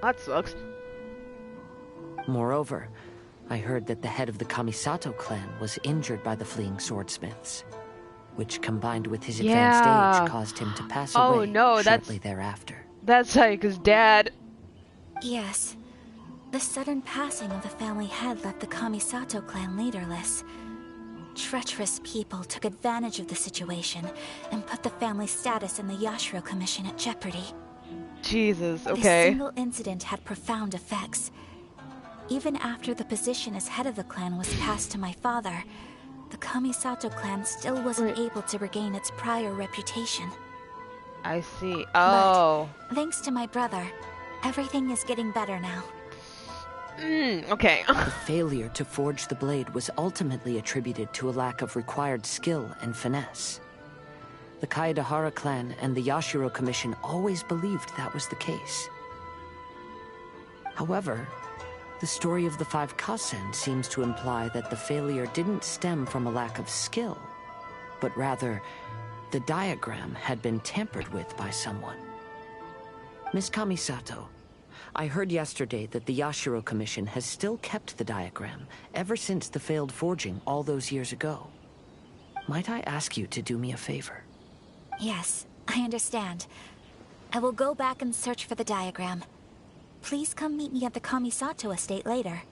[SPEAKER 2] That sucks.
[SPEAKER 6] Moreover, I heard that the head of the Kamisato clan was injured by the fleeing swordsmiths, which combined with his advanced age caused him to pass away shortly thereafter.
[SPEAKER 2] That's Sayaka's dad.
[SPEAKER 14] Yes. The sudden passing of the family head left the Kamisato clan leaderless. Treacherous people took advantage of the situation and put the family's status in the Yashiro Commission at jeopardy.
[SPEAKER 2] Jesus, okay.
[SPEAKER 14] This single incident had profound effects. Even after the position as head of the clan was passed to my father, the Kamisato clan still wasn't able to regain its prior reputation.
[SPEAKER 2] I see. Oh.
[SPEAKER 14] But, thanks to my brother, everything is getting better now.
[SPEAKER 2] Okay.
[SPEAKER 6] The failure to forge the blade was ultimately attributed to a lack of required skill and finesse. The Kaedahara clan and the Yashiro Commission always believed that was the case. However, the story of the 5 Kasen seems to imply that the failure didn't stem from a lack of skill, but rather, the diagram had been tampered with by someone. Miss Kamisato, I heard yesterday that the Yashiro Commission has still kept the diagram ever since the failed forging all those years ago. Might I ask you to do me a favor?
[SPEAKER 14] Yes, I understand. I will go back and search for the diagram. Please come meet me at the Kamisato estate later.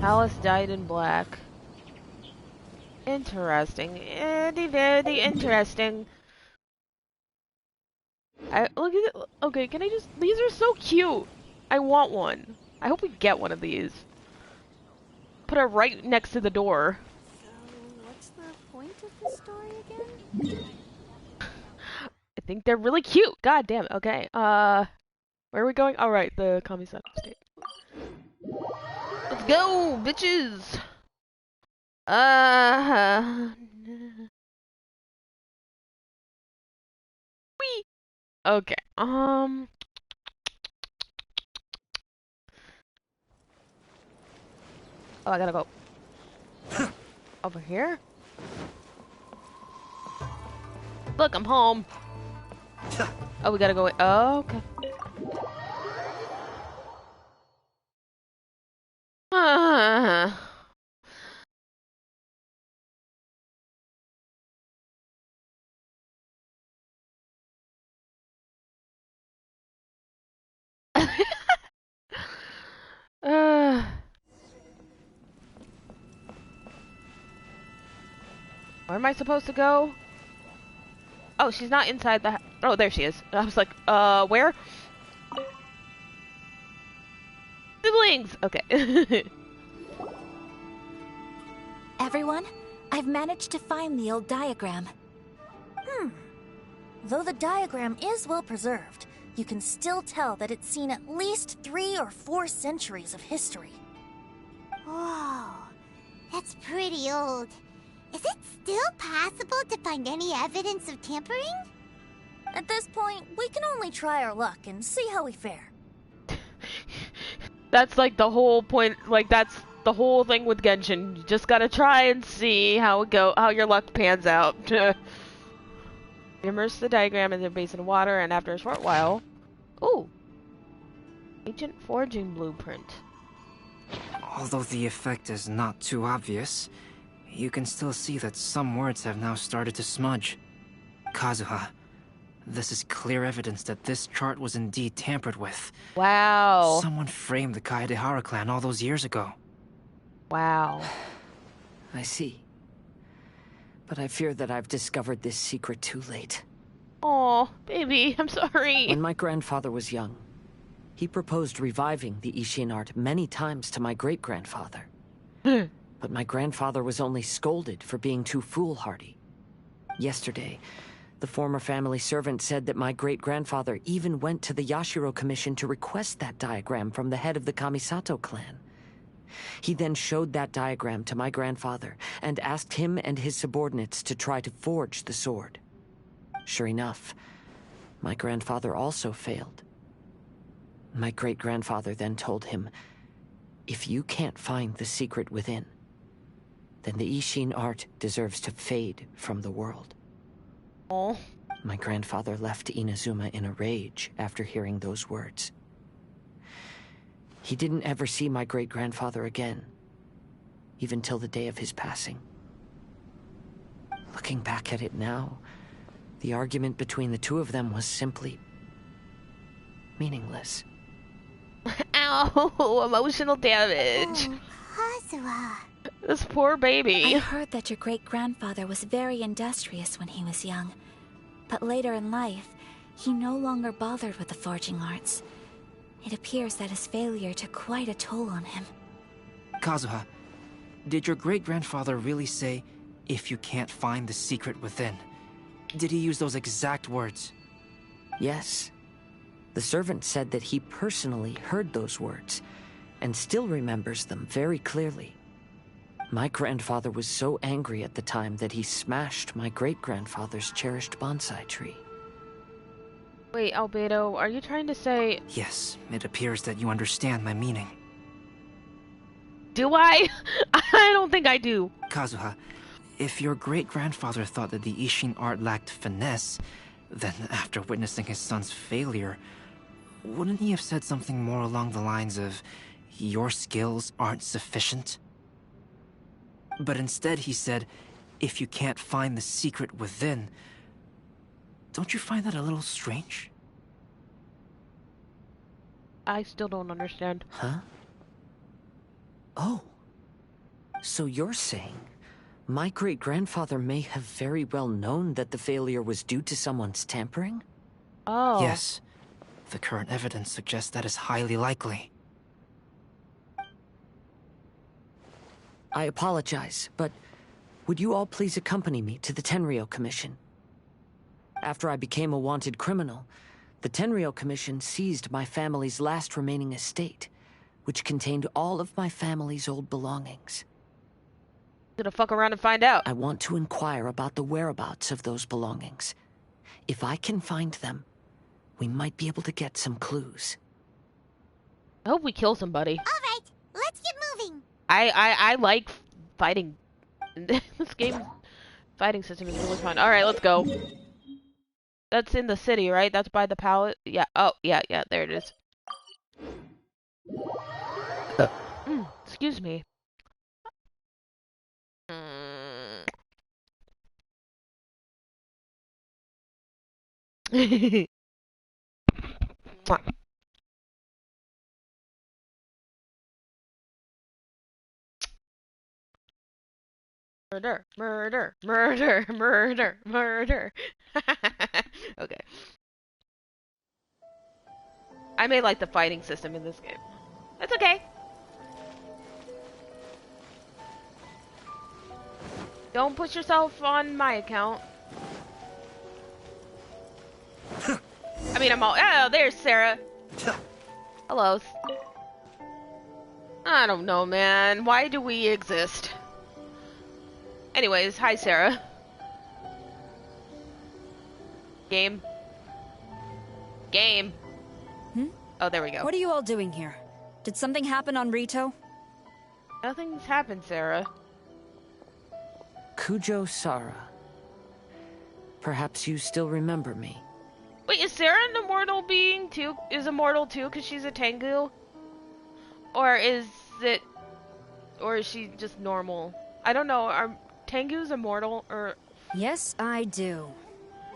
[SPEAKER 2] Alice died in black. Interesting. Very interesting. Look at it. Okay, can I just... These are so cute. I want one. I hope we get one of these. Put it right next to the door.
[SPEAKER 10] So, what's the point of this story again?
[SPEAKER 2] I think they're really cute. God damn it. Okay. Where are we going? All right, the Kamisato state. Let's go, bitches. Wee. Okay. Oh, I gotta go over here. Look, I'm home. Oh, we gotta go. Oh, okay. Where am I supposed to go? Oh, she's not inside the... Oh, there she is. I was like, where? Siblings! Okay.
[SPEAKER 14] Everyone, I've managed to find the old diagram.
[SPEAKER 3] Though the diagram is well preserved, you can still tell that it's seen at least 3 or 4 centuries of history.
[SPEAKER 5] Whoa, that's pretty old. Is it still possible to find any evidence of tampering?
[SPEAKER 3] At this point, we can only try our luck and see how we fare.
[SPEAKER 2] That's like the whole point, like that's the whole thing with Genshin. You just gotta try and see how your luck pans out. Immerse the diagram in the basin of water, and after a short while... Ooh! Ancient forging blueprint.
[SPEAKER 7] Although the effect is not too obvious, you can still see that some words have now started to smudge. Kazuha, this is clear evidence that this chart was indeed tampered with.
[SPEAKER 2] Wow.
[SPEAKER 7] Someone framed the Kaedahara clan all those years ago.
[SPEAKER 2] Wow.
[SPEAKER 6] I see. But I fear that I've discovered this secret too late.
[SPEAKER 2] Aw, baby, I'm sorry.
[SPEAKER 6] When my grandfather was young, he proposed reviving the Ishin art many times to my great-grandfather. But my grandfather was only scolded for being too foolhardy. Yesterday, the former family servant said that my great-grandfather even went to the Yashiro Commission to request that diagram from the head of the Kamisato clan. He then showed that diagram to my grandfather and asked him and his subordinates to try to forge the sword. Sure enough, my grandfather also failed. My great-grandfather then told him, if you can't find the secret within, then the Ishin art deserves to fade from the world.
[SPEAKER 2] Oh.
[SPEAKER 6] My grandfather left Inazuma in a rage after hearing those words. He didn't ever see my great-grandfather again, even till the day of his passing. Looking back at it now, the argument between the two of them was simply meaningless.
[SPEAKER 2] Ow, emotional damage.
[SPEAKER 5] Oh, Kazuha.
[SPEAKER 2] This poor baby.
[SPEAKER 14] I heard that your great-grandfather was very industrious when he was young, but later in life, he no longer bothered with the forging arts. It appears that his failure took quite a toll on him.
[SPEAKER 7] Kazuha, did your great-grandfather really say, "If you can't find the secret within"? Did he use those exact words?
[SPEAKER 6] Yes. The servant said that he personally heard those words, and still remembers them very clearly. My grandfather was so angry at the time that he smashed my great-grandfather's cherished bonsai tree.
[SPEAKER 2] Wait, Albedo, are you trying to say...
[SPEAKER 7] Yes, it appears that you understand my meaning.
[SPEAKER 2] Do I? I don't think I do.
[SPEAKER 7] Kazuha, if your great-grandfather thought that the Ishin art lacked finesse, then after witnessing his son's failure, wouldn't he have said something more along the lines of, "Your skills aren't sufficient"? But instead he said, "If you can't find the secret within." Don't you find that a little strange?
[SPEAKER 2] I still don't understand.
[SPEAKER 6] Huh? Oh. So you're saying my great-grandfather may have very well known that the failure was due to someone's tampering?
[SPEAKER 2] Oh.
[SPEAKER 7] Yes. The current evidence suggests that is highly likely.
[SPEAKER 6] I apologize, but would you all please accompany me to the Tenryou Commission? After I became a wanted criminal, the Tenryou Commission seized my family's last remaining estate, which contained all of my family's old belongings.
[SPEAKER 2] Gonna fuck around and find out.
[SPEAKER 6] I want to inquire about the whereabouts of those belongings. If I can find them, we might be able to get some clues.
[SPEAKER 2] I hope we kill somebody.
[SPEAKER 5] Alright, let's get moving.
[SPEAKER 2] I like fighting. This game fighting system is really fun. Alright, let's go. That's in the city, right? That's by the palace? Yeah. Oh, yeah, there it is. Excuse me. Murder, murder, murder, murder, murder. Okay. I may like the fighting system in this game. That's okay. Don't push yourself on my account. I mean, I'm all... Oh, there's Sarah. Hello. I don't know, man. Why do we exist? Anyways, hi, Sarah. Game. Game. Oh, there we go.
[SPEAKER 16] What are you all doing here? Did something happen on Rito?
[SPEAKER 2] Nothing's happened, Sarah.
[SPEAKER 6] Kujo Sara. Perhaps you still remember me.
[SPEAKER 2] Wait, is Sarah an immortal being too? Is immortal too because she's a Tengu? Or is it... Or is she just normal? I don't know. Are Tengu's immortal or...
[SPEAKER 16] Yes, I do.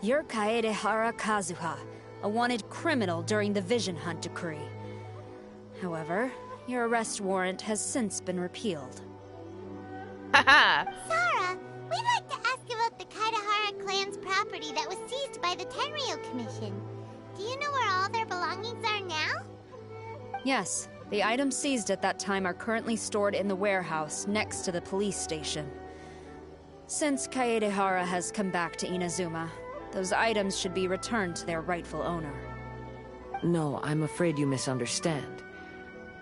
[SPEAKER 16] You're Kaedehara Kazuha, a wanted criminal during the Vision Hunt decree. However, your arrest warrant has since been repealed.
[SPEAKER 2] Haha!
[SPEAKER 5] Sarah, we'd like to ask about the Kaedehara clan's property that was seized by the Tenryou Commission. Do you know where all their belongings are now?
[SPEAKER 16] Yes, the items seized at that time are currently stored in the warehouse next to the police station. Since Kaedehara has come back to Inazuma, those items should be returned to their rightful owner.
[SPEAKER 6] No, I'm afraid you misunderstand.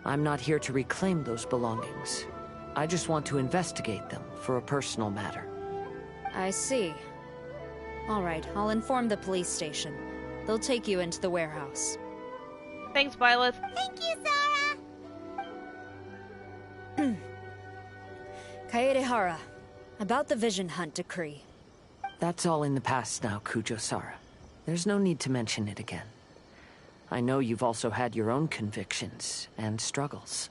[SPEAKER 6] I'm not here to reclaim those belongings. I just want to investigate them for a personal matter.
[SPEAKER 16] I see. All right, I'll inform the police station. They'll take you into the warehouse.
[SPEAKER 2] Thanks, Byleth.
[SPEAKER 5] Thank you, Sarah!
[SPEAKER 16] Kaedehara, about the Vision Hunt decree.
[SPEAKER 6] That's all in the past now, Kujo-Sara. There's no need to mention it again. I know you've also had your own convictions and struggles.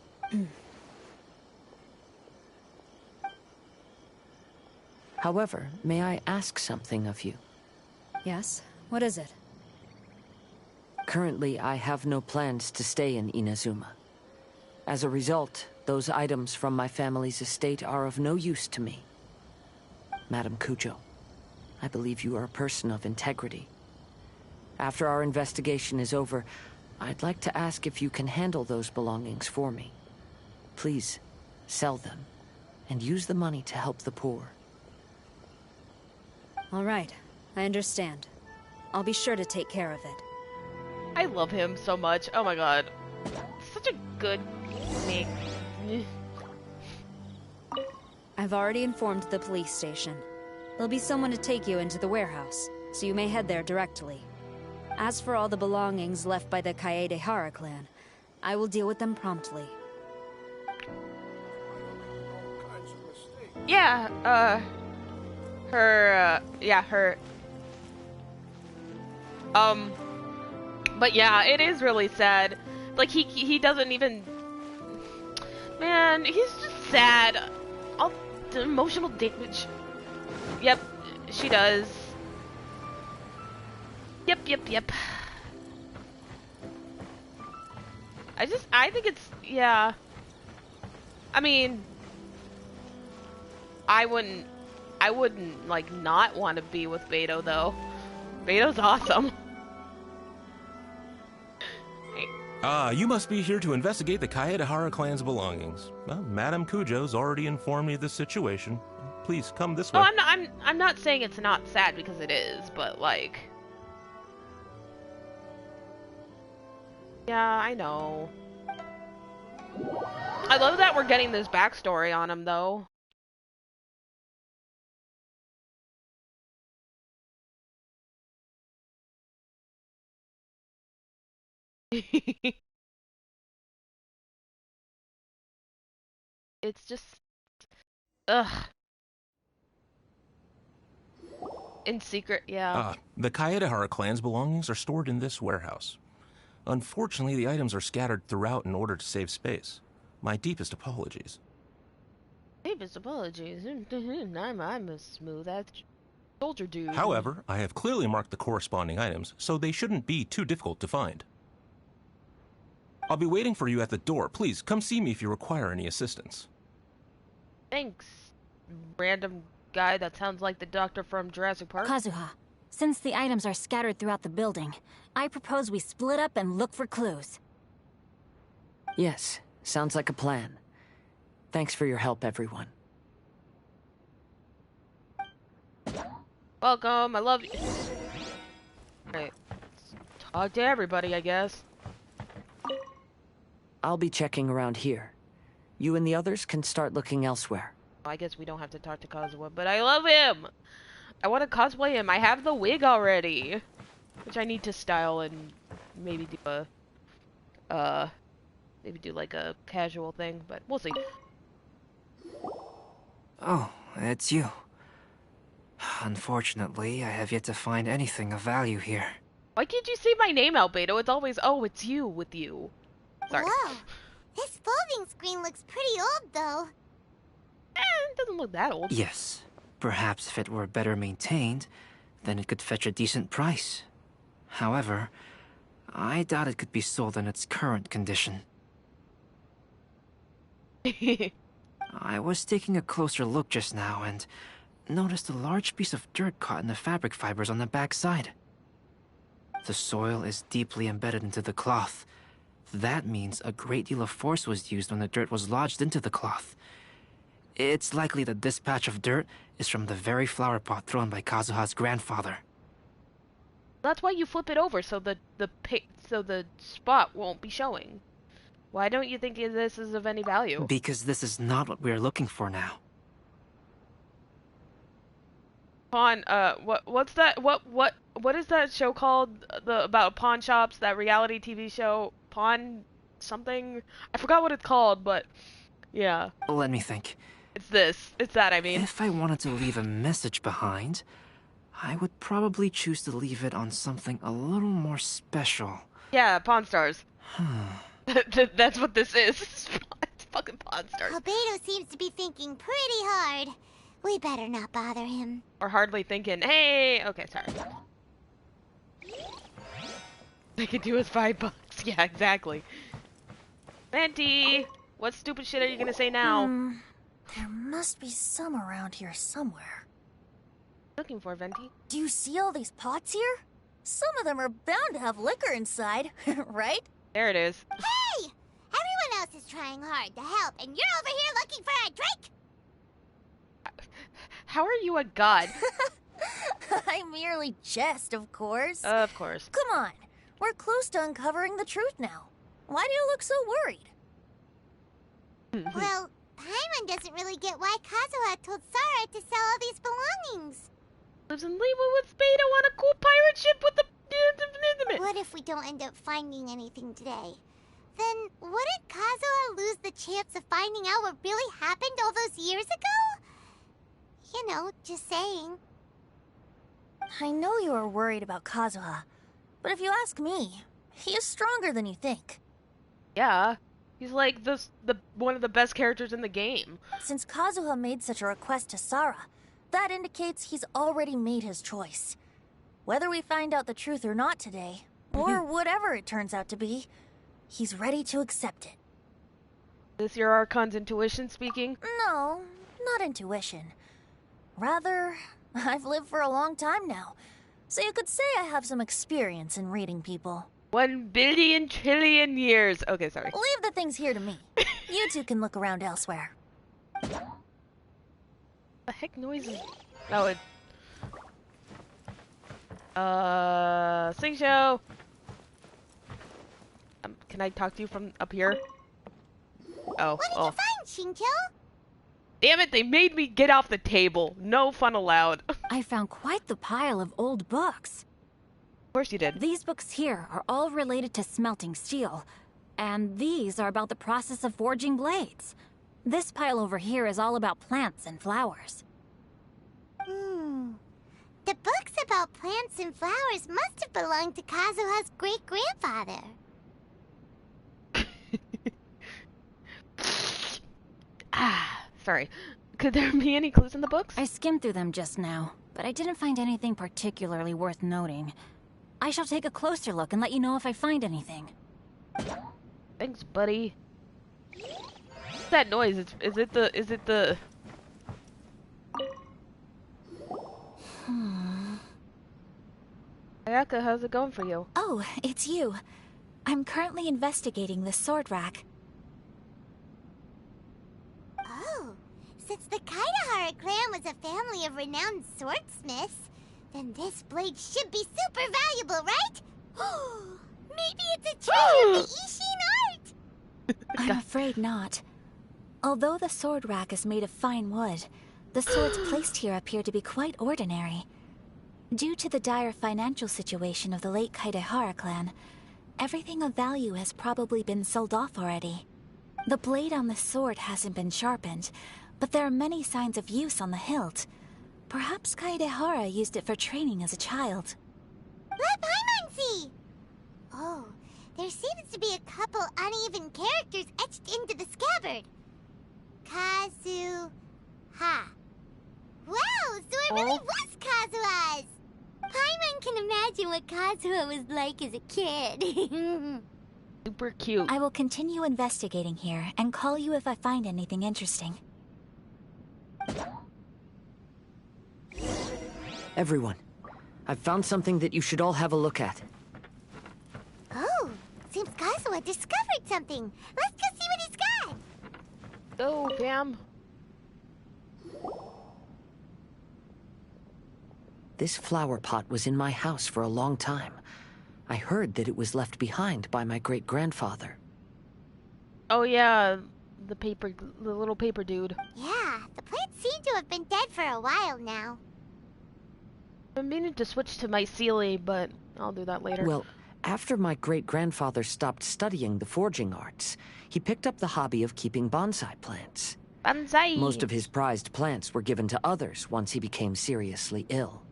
[SPEAKER 6] However, may I ask something of you?
[SPEAKER 16] Yes? What is it?
[SPEAKER 6] Currently, I have no plans to stay in Inazuma. As a result, those items from my family's estate are of no use to me. Madam Kujo, I believe you are a person of integrity. After our investigation is over, I'd like to ask if you can handle those belongings for me. Please, sell them, and use the money to help the poor.
[SPEAKER 16] All right, I understand. I'll be sure to take care of it.
[SPEAKER 2] I love him so much. Oh my god. Such a good mate.
[SPEAKER 16] I've already informed the police station. There'll be someone to take you into the warehouse, so you may head there directly. As for all the belongings left by the Kaedehara clan, I will deal with them promptly.
[SPEAKER 2] Yeah, but yeah, it is really sad. Like, he doesn't even... Man, he's just sad. All the emotional damage. Yep, she does. Yep. I think it's, yeah. I mean, I wouldn't, like, not want to be with Beto, though. Beto's awesome.
[SPEAKER 17] You must be here to investigate the Kaedehara clan's belongings. Well, Madame Kujo's already informed me of the situation. Please, come this way.
[SPEAKER 2] Oh, I'm not saying it's not sad, because it is, but, like... Yeah, I know. I love that we're getting this backstory on him, though. It's just... Ugh. In secret, yeah.
[SPEAKER 17] The Kaedehara clan's belongings are stored in this warehouse. Unfortunately, the items are scattered throughout in order to save space. My deepest apologies.
[SPEAKER 2] Deepest apologies. I'm a smooth-ass soldier dude.
[SPEAKER 17] However, I have clearly marked the corresponding items, so they shouldn't be too difficult to find. I'll be waiting for you at the door. Please, come see me if you require any assistance.
[SPEAKER 2] Thanks, random guy that sounds like the doctor from Jurassic Park.
[SPEAKER 1] Kazuha, since the items are scattered throughout the building, I propose we split up and look for clues.
[SPEAKER 6] Yes, sounds like a plan. Thanks for your help, everyone.
[SPEAKER 2] Welcome, I love you. Alright, talk to everybody, I guess.
[SPEAKER 6] I'll be checking around here. You and the others can start looking elsewhere.
[SPEAKER 2] I guess we don't have to talk to Kazuha, but I love him! I want to cosplay him. I have the wig already. Which I need to style and maybe do a... maybe do like a casual thing, but we'll see.
[SPEAKER 7] Oh, it's you. Unfortunately, I have yet to find anything of value here.
[SPEAKER 2] Why can't you see my name, Albedo? It's always, oh, it's you with you. Sorry.
[SPEAKER 5] Whoa, this folding screen looks pretty old, though.
[SPEAKER 2] It doesn't look that old.
[SPEAKER 7] Yes. Perhaps if it were better maintained, then it could fetch a decent price. However, I doubt it could be sold in its current condition. I was taking a closer look just now and noticed a large piece of dirt caught in the fabric fibers on the back side. The soil is deeply embedded into the cloth. That means a great deal of force was used when the dirt was lodged into the cloth. It's likely that this patch of dirt is from the very flower pot thrown by Kazuha's grandfather.
[SPEAKER 2] That's why you flip it over so the spot won't be showing. Why don't you think this is of any value?
[SPEAKER 7] Because this is not what we're looking for now.
[SPEAKER 2] Pawn, what's that? What is that show called? About pawn shops, that reality TV show? Pawn something? I forgot what it's called, but yeah.
[SPEAKER 7] Let me think.
[SPEAKER 2] It's that, I mean.
[SPEAKER 7] If I wanted to leave a message behind, I would probably choose to leave it on something a little more special.
[SPEAKER 2] Yeah, Pawn Stars. That's what this is. It's fucking Pawn Stars.
[SPEAKER 5] Albedo seems to be thinking pretty hard. We better not bother him.
[SPEAKER 2] Or hardly thinking, hey, okay, sorry. They could do us $5. Yeah, exactly. Venti, what stupid shit are you gonna say now?
[SPEAKER 3] There must be some around here somewhere.
[SPEAKER 2] Looking for Venti.
[SPEAKER 3] Do you see all these pots here? Some of them are bound to have liquor inside, right?
[SPEAKER 2] There it is.
[SPEAKER 5] Hey! Everyone else is trying hard to help, and you're over here looking for a drink?
[SPEAKER 2] How are you a god?
[SPEAKER 3] I merely jest, of course.
[SPEAKER 2] Of course.
[SPEAKER 3] Come on. We're close to uncovering the truth now. Why do you look so worried?
[SPEAKER 5] Well, Paimon doesn't really get why Kazuha told Sara to sell all these belongings.
[SPEAKER 2] Lives in Lima with Beta on a cool pirate ship with the...
[SPEAKER 5] What if we don't end up finding anything today? Then wouldn't Kazuha lose the chance of finding out what really happened all those years ago? You know, just saying.
[SPEAKER 3] I know you are worried about Kazuha, but if you ask me, he is stronger than you think.
[SPEAKER 2] Yeah, he's like the one of the best characters in the game.
[SPEAKER 3] Since Kazuha made such a request to Sara, that indicates he's already made his choice. Whether we find out the truth or not today, or whatever it turns out to be, he's ready to accept it.
[SPEAKER 2] Is this your Archon's intuition speaking?
[SPEAKER 3] No, not intuition. Rather, I've lived for a long time now, so you could say I have some experience in reading people.
[SPEAKER 2] 1 billion trillion years. Okay, sorry.
[SPEAKER 3] Leave the things here to me. You two can look around elsewhere.
[SPEAKER 2] The heck noises? Oh, it... Sing show! Can I talk to you from up here? Oh,
[SPEAKER 5] What did you find, Shinjo?
[SPEAKER 2] Damn it, they made me get off the table. No fun allowed.
[SPEAKER 1] I found quite the pile of old books.
[SPEAKER 2] Of course you did.
[SPEAKER 1] These books here are all related to smelting steel. And these are about the process of forging blades. This pile over here is all about plants and flowers.
[SPEAKER 5] The books about plants and flowers must have belonged to Kazuha's great-grandfather.
[SPEAKER 2] Sorry. Could there be any clues in the books?
[SPEAKER 1] I skimmed through them just now, but I didn't find anything particularly worth noting. I shall take a closer look and let you know if I find anything.
[SPEAKER 2] Thanks, buddy. What's that noise? Is it the... Ayaka, how's it going for you?
[SPEAKER 14] Oh, it's you. I'm currently investigating the sword rack.
[SPEAKER 5] Oh, since the Kaidahara clan was a family of renowned swordsmiths, then this blade should be super valuable, right? Maybe it's a treasure of the Ishin art!
[SPEAKER 14] I'm afraid not. Although the sword rack is made of fine wood, the swords placed here appear to be quite ordinary. Due to the dire financial situation of the late Kaidahara clan, everything of value has probably been sold off already. The blade on the sword hasn't been sharpened, but there are many signs of use on the hilt. Perhaps Kaidahara used it for training as a child.
[SPEAKER 5] Let Paimon see! Oh, there seems to be a couple uneven characters etched into the scabbard. Kazuha. Wow, so it really was Kazuha's! Paimon can imagine what Kazuha was like as a kid.
[SPEAKER 2] Super cute.
[SPEAKER 14] I will continue investigating here and call you if I find anything interesting.
[SPEAKER 6] Everyone, I've found something that you should all have a look at.
[SPEAKER 5] Oh, seems Kazuha discovered something. Let's go see what he's got.
[SPEAKER 2] Go, Pam.
[SPEAKER 6] This flower pot was in my house for a long time. I heard that it was left behind by my great-grandfather.
[SPEAKER 2] Oh yeah, the little paper dude.
[SPEAKER 5] Yeah, the plants seem to have been dead for a while now.
[SPEAKER 2] I'm meaning to switch to mycelium, but I'll do that later.
[SPEAKER 6] Well, after my great-grandfather stopped studying the forging arts, he picked up the hobby of keeping bonsai plants.
[SPEAKER 2] Bonsai!
[SPEAKER 6] Most of his prized plants were given to others once he became seriously ill.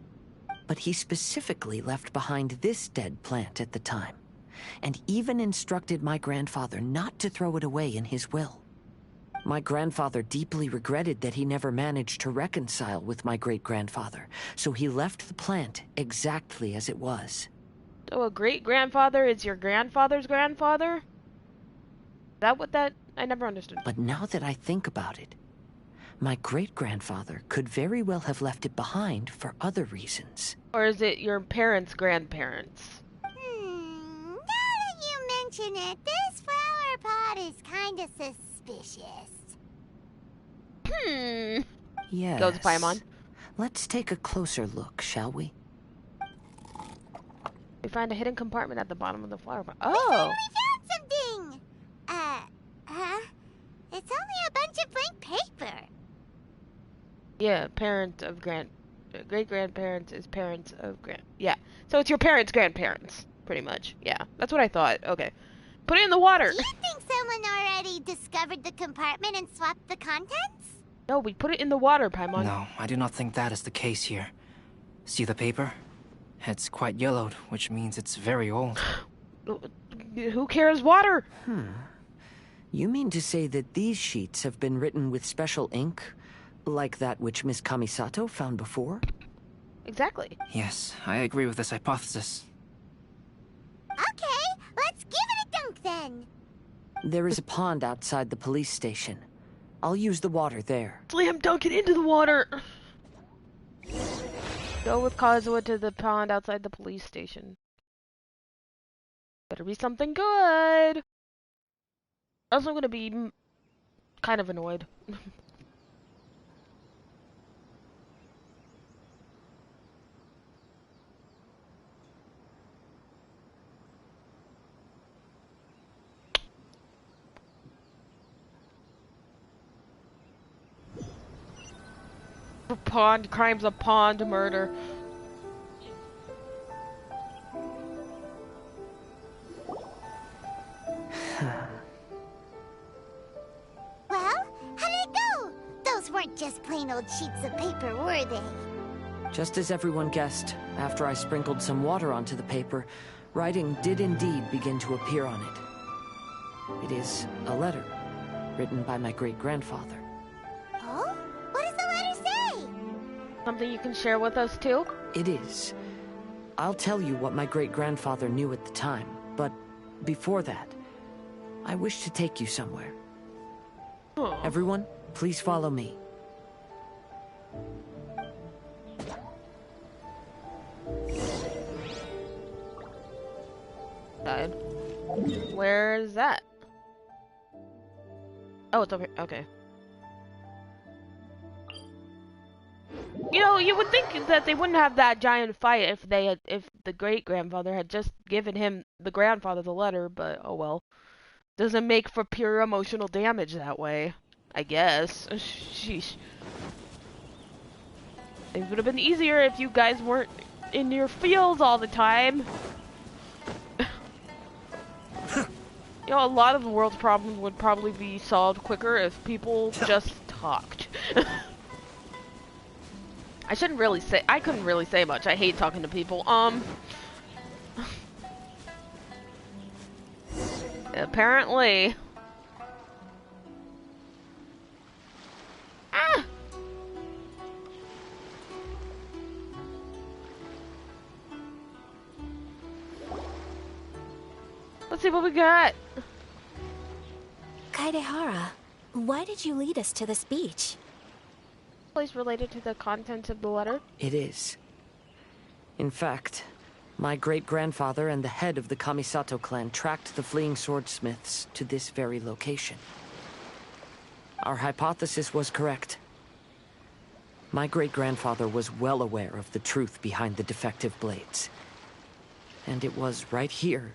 [SPEAKER 6] But he specifically left behind this dead plant at the time, and even instructed my grandfather not to throw it away in his will. My grandfather deeply regretted that he never managed to reconcile with my great-grandfather, so he left the plant exactly as it was.
[SPEAKER 2] So a great-grandfather is your grandfather's grandfather? Is that what that... I never understood.
[SPEAKER 6] But now that I think about it, my great-grandfather could very well have left it behind for other reasons.
[SPEAKER 2] Or is it your parents' grandparents?
[SPEAKER 5] Now that you mention it, this flower pot is kinda suspicious.
[SPEAKER 6] Yes.
[SPEAKER 2] Goes Paimon.
[SPEAKER 6] Let's take a closer look, shall we?
[SPEAKER 2] We find a hidden compartment at the bottom of the flower pot.
[SPEAKER 5] We
[SPEAKER 2] Oh!
[SPEAKER 5] found something! It's only a bunch of blank paper.
[SPEAKER 2] Yeah, great-grandparents is parents of yeah. So it's your parents' grandparents, pretty much. Yeah, that's what I thought. Okay. Put it in the water!
[SPEAKER 5] Do you think someone already discovered the compartment and swapped the contents?
[SPEAKER 2] No, we put it in the water, Paimon.
[SPEAKER 7] No, I do not think that is the case here. See the paper? It's quite yellowed, which means it's very old.
[SPEAKER 2] Who cares water?
[SPEAKER 6] You mean to say that these sheets have been written with special ink, like that which Miss Kamisato found before?
[SPEAKER 2] Exactly.
[SPEAKER 7] Yes, I agree with this hypothesis.
[SPEAKER 5] Okay, let's give it a dunk then.
[SPEAKER 6] There is a pond outside the police station. I'll use the water there.
[SPEAKER 2] Slam dunk it into the water! Go with Kazuha to the pond outside the police station. Better be something good! Also, I'm gonna be kind of annoyed. Pond crimes of pond murder.
[SPEAKER 5] Well, how did it go? Those weren't just plain old sheets of paper, were they?
[SPEAKER 6] Just as everyone guessed, after I sprinkled some water onto the paper, writing did indeed begin to appear on it. It is a letter, written by my great-grandfather.
[SPEAKER 5] Oh? What does the letter say?
[SPEAKER 2] Something you can share with us too?
[SPEAKER 6] It is. I'll tell you what my great-grandfather knew at the time, but before that, I wish to take you somewhere. Everyone, please follow me.
[SPEAKER 2] Where is that? Oh, it's over here. Okay. You know, you would think that they wouldn't have that giant fight if the great-grandfather had just given him, the grandfather, the letter, but oh well. Doesn't make for pure emotional damage that way, I guess. Sheesh. It would have been easier if you guys weren't in your fields all the time. You know, a lot of the world's problems would probably be solved quicker if people just talked. I couldn't really say much. I hate talking to people. Apparently. Ah! Let's see what we got.
[SPEAKER 14] Kaedehara, why did you lead us to this beach?
[SPEAKER 2] Place related to the contents of the letter?
[SPEAKER 6] It is. In fact, my great-grandfather and the head of the Kamisato clan tracked the fleeing swordsmiths to this very location. Our hypothesis was correct. My great-grandfather was well aware of the truth behind the defective blades. And it was right here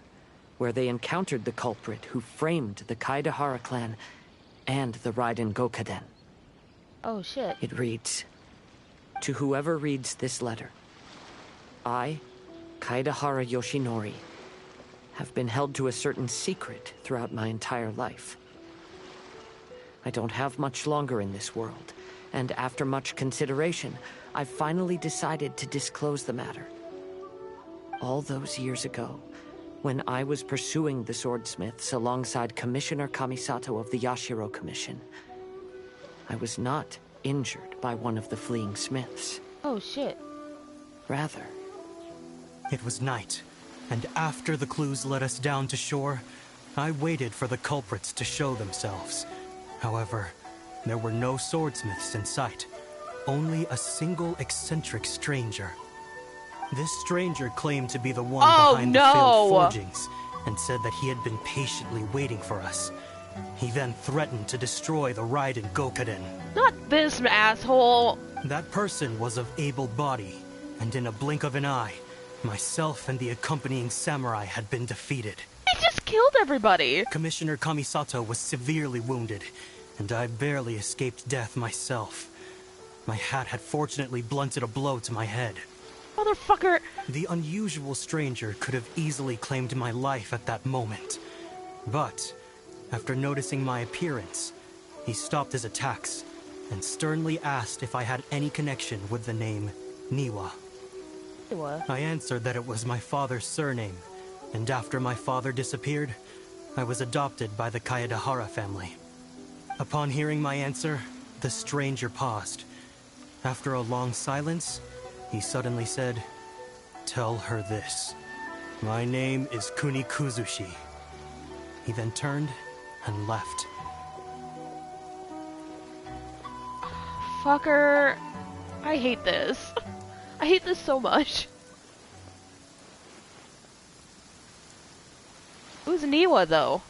[SPEAKER 6] where they encountered the culprit who framed the Kaedehara clan and the Raiden Gokaden.
[SPEAKER 2] Oh shit.
[SPEAKER 6] It reads, "To whoever reads this letter, I, Kaedehara Yoshinori, have been held to a certain secret throughout my entire life. I don't have much longer in this world, and after much consideration, I finally decided to disclose the matter. All those years ago, when I was pursuing the swordsmiths alongside Commissioner Kamisato of the Yashiro Commission, I was not injured by one of the fleeing smiths.
[SPEAKER 2] Oh shit.
[SPEAKER 6] Rather,
[SPEAKER 18] it was night, and after the clues led us down to shore, I waited for the culprits to show themselves. However, There were no swordsmiths in sight, only a single eccentric stranger. This stranger claimed to be the one behind the failed forgings, and said that he had been patiently waiting for us. He then threatened to destroy the Raiden Gokaden.
[SPEAKER 2] Not this asshole!
[SPEAKER 18] That person was of able body, and in a blink of an eye, myself and the accompanying samurai had been defeated.
[SPEAKER 2] He just killed everybody!
[SPEAKER 18] Commissioner Kamisato was severely wounded, and I barely escaped death myself. My hat had fortunately blunted a blow to my head.
[SPEAKER 2] Motherfucker!
[SPEAKER 18] The unusual stranger could have easily claimed my life at that moment. But, after noticing my appearance, he stopped his attacks and sternly asked if I had any connection with the name Niwa.
[SPEAKER 2] Niwa?
[SPEAKER 18] I answered that it was my father's surname, and after my father disappeared, I was adopted by the Kaedahara family. Upon hearing my answer, the stranger paused. After a long silence, he suddenly said, "Tell her this. My name is Kuni Kuzushi." He then turned and left.
[SPEAKER 2] Fucker. I hate this. I hate this so much. Who's Niwa, though?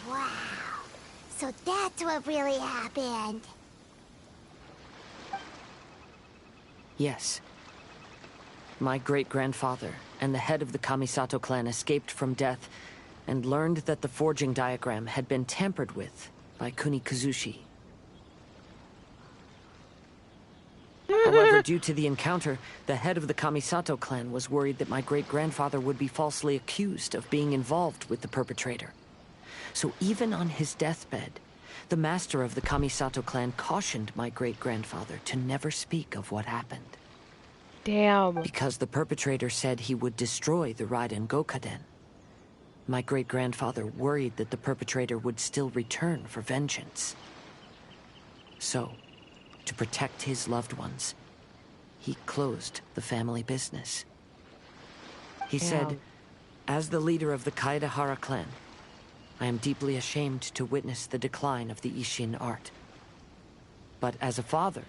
[SPEAKER 5] Wow. So that's what really happened.
[SPEAKER 6] Yes. My great-grandfather and the head of the Kamisato clan escaped from death and learned that the forging diagram had been tampered with by Kuni Kuzushi. However, due to the encounter, the head of the Kamisato clan was worried that my great-grandfather would be falsely accused of being involved with the perpetrator. So even on his deathbed, the master of the Kamisato clan cautioned my great-grandfather to never speak of what happened.
[SPEAKER 2] Damn.
[SPEAKER 6] Because the perpetrator said he would destroy the Raiden Gokaden. My great-grandfather worried that the perpetrator would still return for vengeance. So, to protect his loved ones, he closed the family business. He said, "As the leader of the Kaedahara clan, I am deeply ashamed to witness the decline of the Ishin art. But as a father,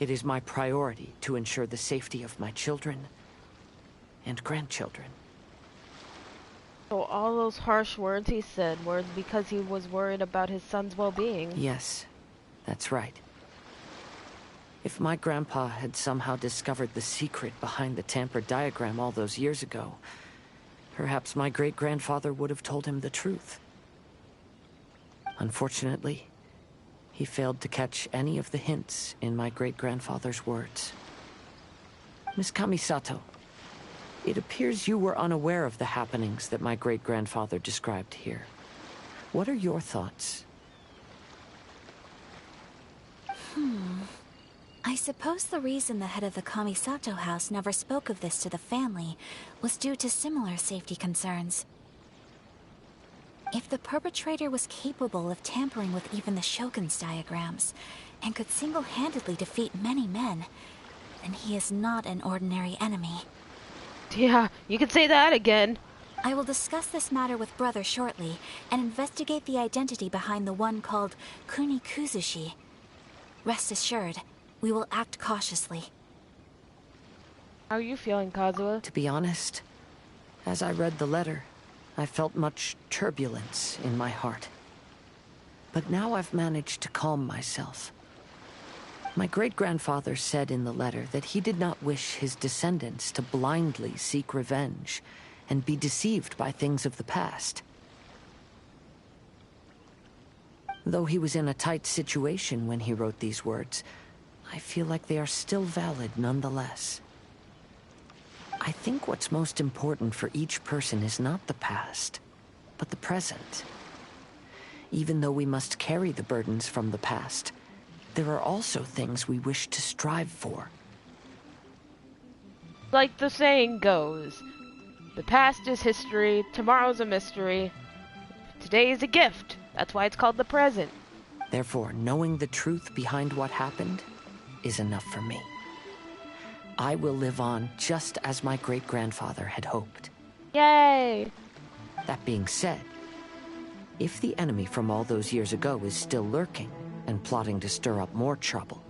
[SPEAKER 6] it is my priority to ensure the safety of my children and grandchildren."
[SPEAKER 2] So all those harsh words he said were because he was worried about his son's well-being.
[SPEAKER 6] Yes, that's right. If my grandpa had somehow discovered the secret behind the tampered diagram all those years ago, perhaps my great-grandfather would have told him the truth. Unfortunately, he failed to catch any of the hints in my great-grandfather's words. Miss Kamisato, it appears you were unaware of the happenings that my great-grandfather described here. What are your thoughts?
[SPEAKER 14] I suppose the reason the head of the Kamisato house never spoke of this to the family was due to similar safety concerns. If the perpetrator was capable of tampering with even the Shogun's diagrams, and could single-handedly defeat many men, then he is not an ordinary enemy.
[SPEAKER 2] Yeah, you could say that again.
[SPEAKER 14] I will discuss this matter with Brother shortly, and investigate the identity behind the one called Kuni Kuzushi. Rest assured, we will act cautiously.
[SPEAKER 2] How are you feeling, Kazuha?
[SPEAKER 6] To be honest, as I read the letter, I felt much turbulence in my heart. But now I've managed to calm myself. My great-grandfather said in the letter that he did not wish his descendants to blindly seek revenge and be deceived by things of the past. Though he was in a tight situation when he wrote these words, I feel like they are still valid nonetheless. I think what's most important for each person is not the past, but the present. Even though we must carry the burdens from the past, there are also things we wish to strive for.
[SPEAKER 2] Like the saying goes, the past is history, tomorrow's a mystery, today is a gift. That's why it's called the present.
[SPEAKER 6] Therefore, knowing the truth behind what happened is enough for me. I will live on just as my great-grandfather had hoped.
[SPEAKER 2] Yay!
[SPEAKER 6] That being said, If the enemy from all those years ago is still lurking and plotting to stir up more trouble,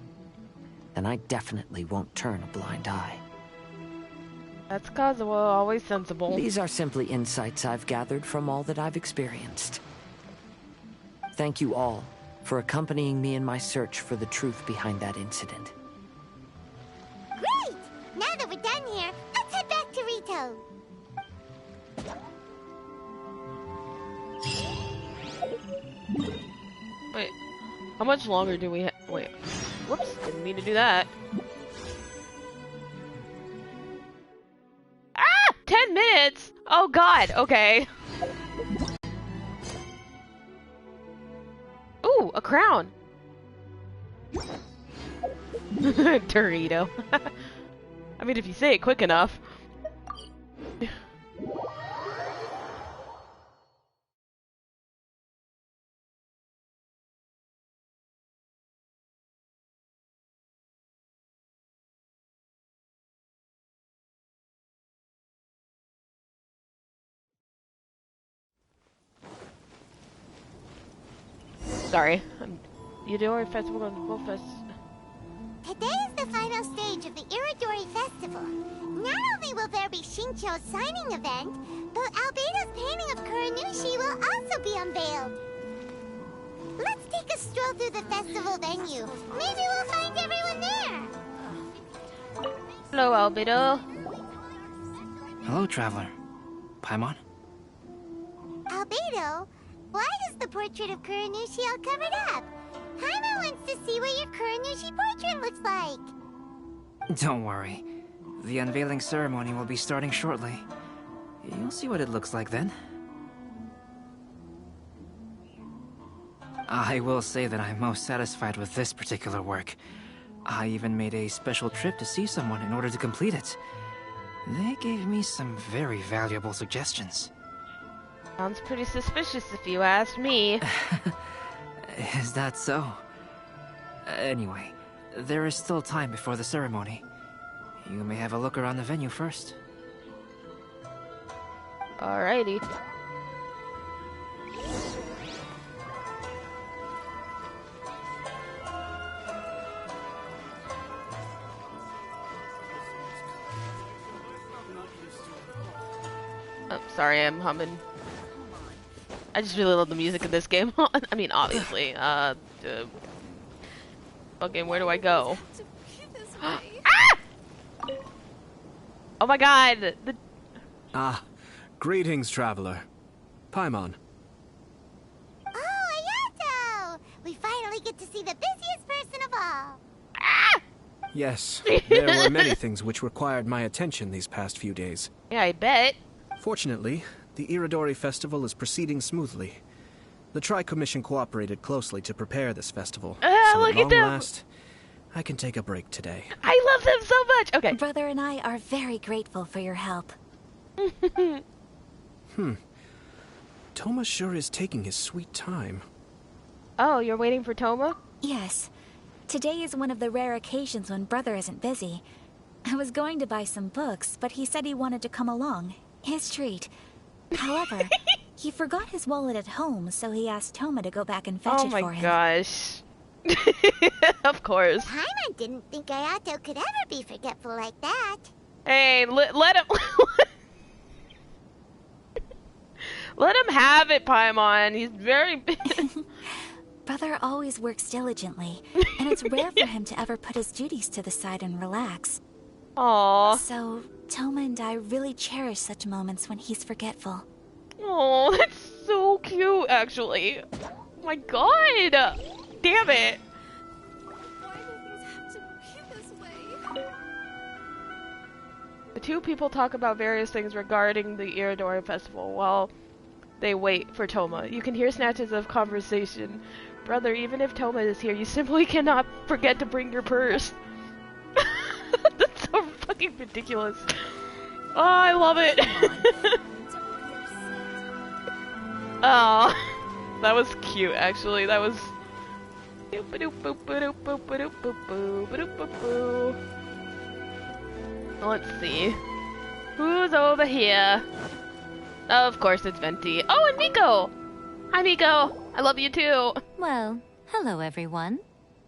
[SPEAKER 6] then I definitely won't turn a blind eye.
[SPEAKER 2] That's Kazuha, always sensible.
[SPEAKER 6] These are simply insights I've gathered from all that I've experienced. Thank you all for accompanying me in my search for the truth behind that incident.
[SPEAKER 5] Great! Now that we're done here, let's head back to Rito.
[SPEAKER 2] Wait, how much longer do we wait, whoops, didn't mean to do that. 10 minutes? Oh god, okay. Ooh, a crown. Dorito. I mean, if you say it quick enough. Sorry. Iridori Festival and Wolf Fest.
[SPEAKER 5] Today is the final stage of the Iridori Festival. Not only will there be Shincho's signing event, but Albedo's painting of Kuranushi will also be unveiled. Let's take a stroll through the festival venue. Maybe we'll find everyone there.
[SPEAKER 2] Hello, Albedo.
[SPEAKER 7] Hello, traveler. Paimon?
[SPEAKER 5] Albedo, why is the portrait of Kuranushi all covered up? Paimon wants to see what your Kuranushi portrait looks like.
[SPEAKER 7] Don't worry. The unveiling ceremony will be starting shortly. You'll see what it looks like then. I will say that I'm most satisfied with this particular work. I even made a special trip to see someone in order to complete it. They gave me some very valuable suggestions.
[SPEAKER 2] Sounds pretty suspicious if you ask me.
[SPEAKER 7] Is that so? Anyway, there is still time before the ceremony. You may have a look around the venue first.
[SPEAKER 2] Alrighty. Oh, sorry, I'm humming. I just really love the music in this game. I mean, obviously. Fucking, where do I go? Ah! Oh my god!
[SPEAKER 15] Ah, greetings, traveler. Paimon.
[SPEAKER 5] Oh, Ayato! We finally get to see the busiest person of all.
[SPEAKER 15] Yes, there were many things which required my attention these past few days.
[SPEAKER 2] Yeah, I bet.
[SPEAKER 15] Fortunately, the Iridori Festival is proceeding smoothly. The Tri-Commission cooperated closely to prepare this festival. So
[SPEAKER 2] look
[SPEAKER 15] at long
[SPEAKER 2] at them.
[SPEAKER 15] last, I can take a break today.
[SPEAKER 2] I love them so much! Okay.
[SPEAKER 14] Brother and I are very grateful for your help.
[SPEAKER 15] Toma sure is taking his sweet time.
[SPEAKER 2] Oh, you're waiting for Toma?
[SPEAKER 14] Yes. Today is one of the rare occasions when Brother isn't busy. I was going to buy some books, but he said he wanted to come along. His treat. However, he forgot his wallet at home, so he asked Toma to go back and fetch it for him.
[SPEAKER 2] Oh my gosh. Of course.
[SPEAKER 5] Paimon didn't think Ayato could ever be forgetful like that.
[SPEAKER 2] Hey, let him... let him have it, Paimon. He's very...
[SPEAKER 14] Brother always works diligently, and it's rare for him to ever put his duties to the side and relax.
[SPEAKER 2] Aww.
[SPEAKER 14] So, Toma and I really cherish such moments when he's forgetful.
[SPEAKER 2] Oh, that's so cute, actually. Oh my god! Damn it! The two people talk about various things regarding the Iridori Festival while they wait for Toma. You can hear snatches of conversation. Brother, even if Toma is here, you simply cannot forget to bring your purse. That's so fucking ridiculous. Oh, I love it. Oh, that was cute, actually. That was... Let's see. Who's over here? Of course it's Venti. Oh, and Miko! Hi, Miko. I love you too.
[SPEAKER 13] Well, hello, everyone.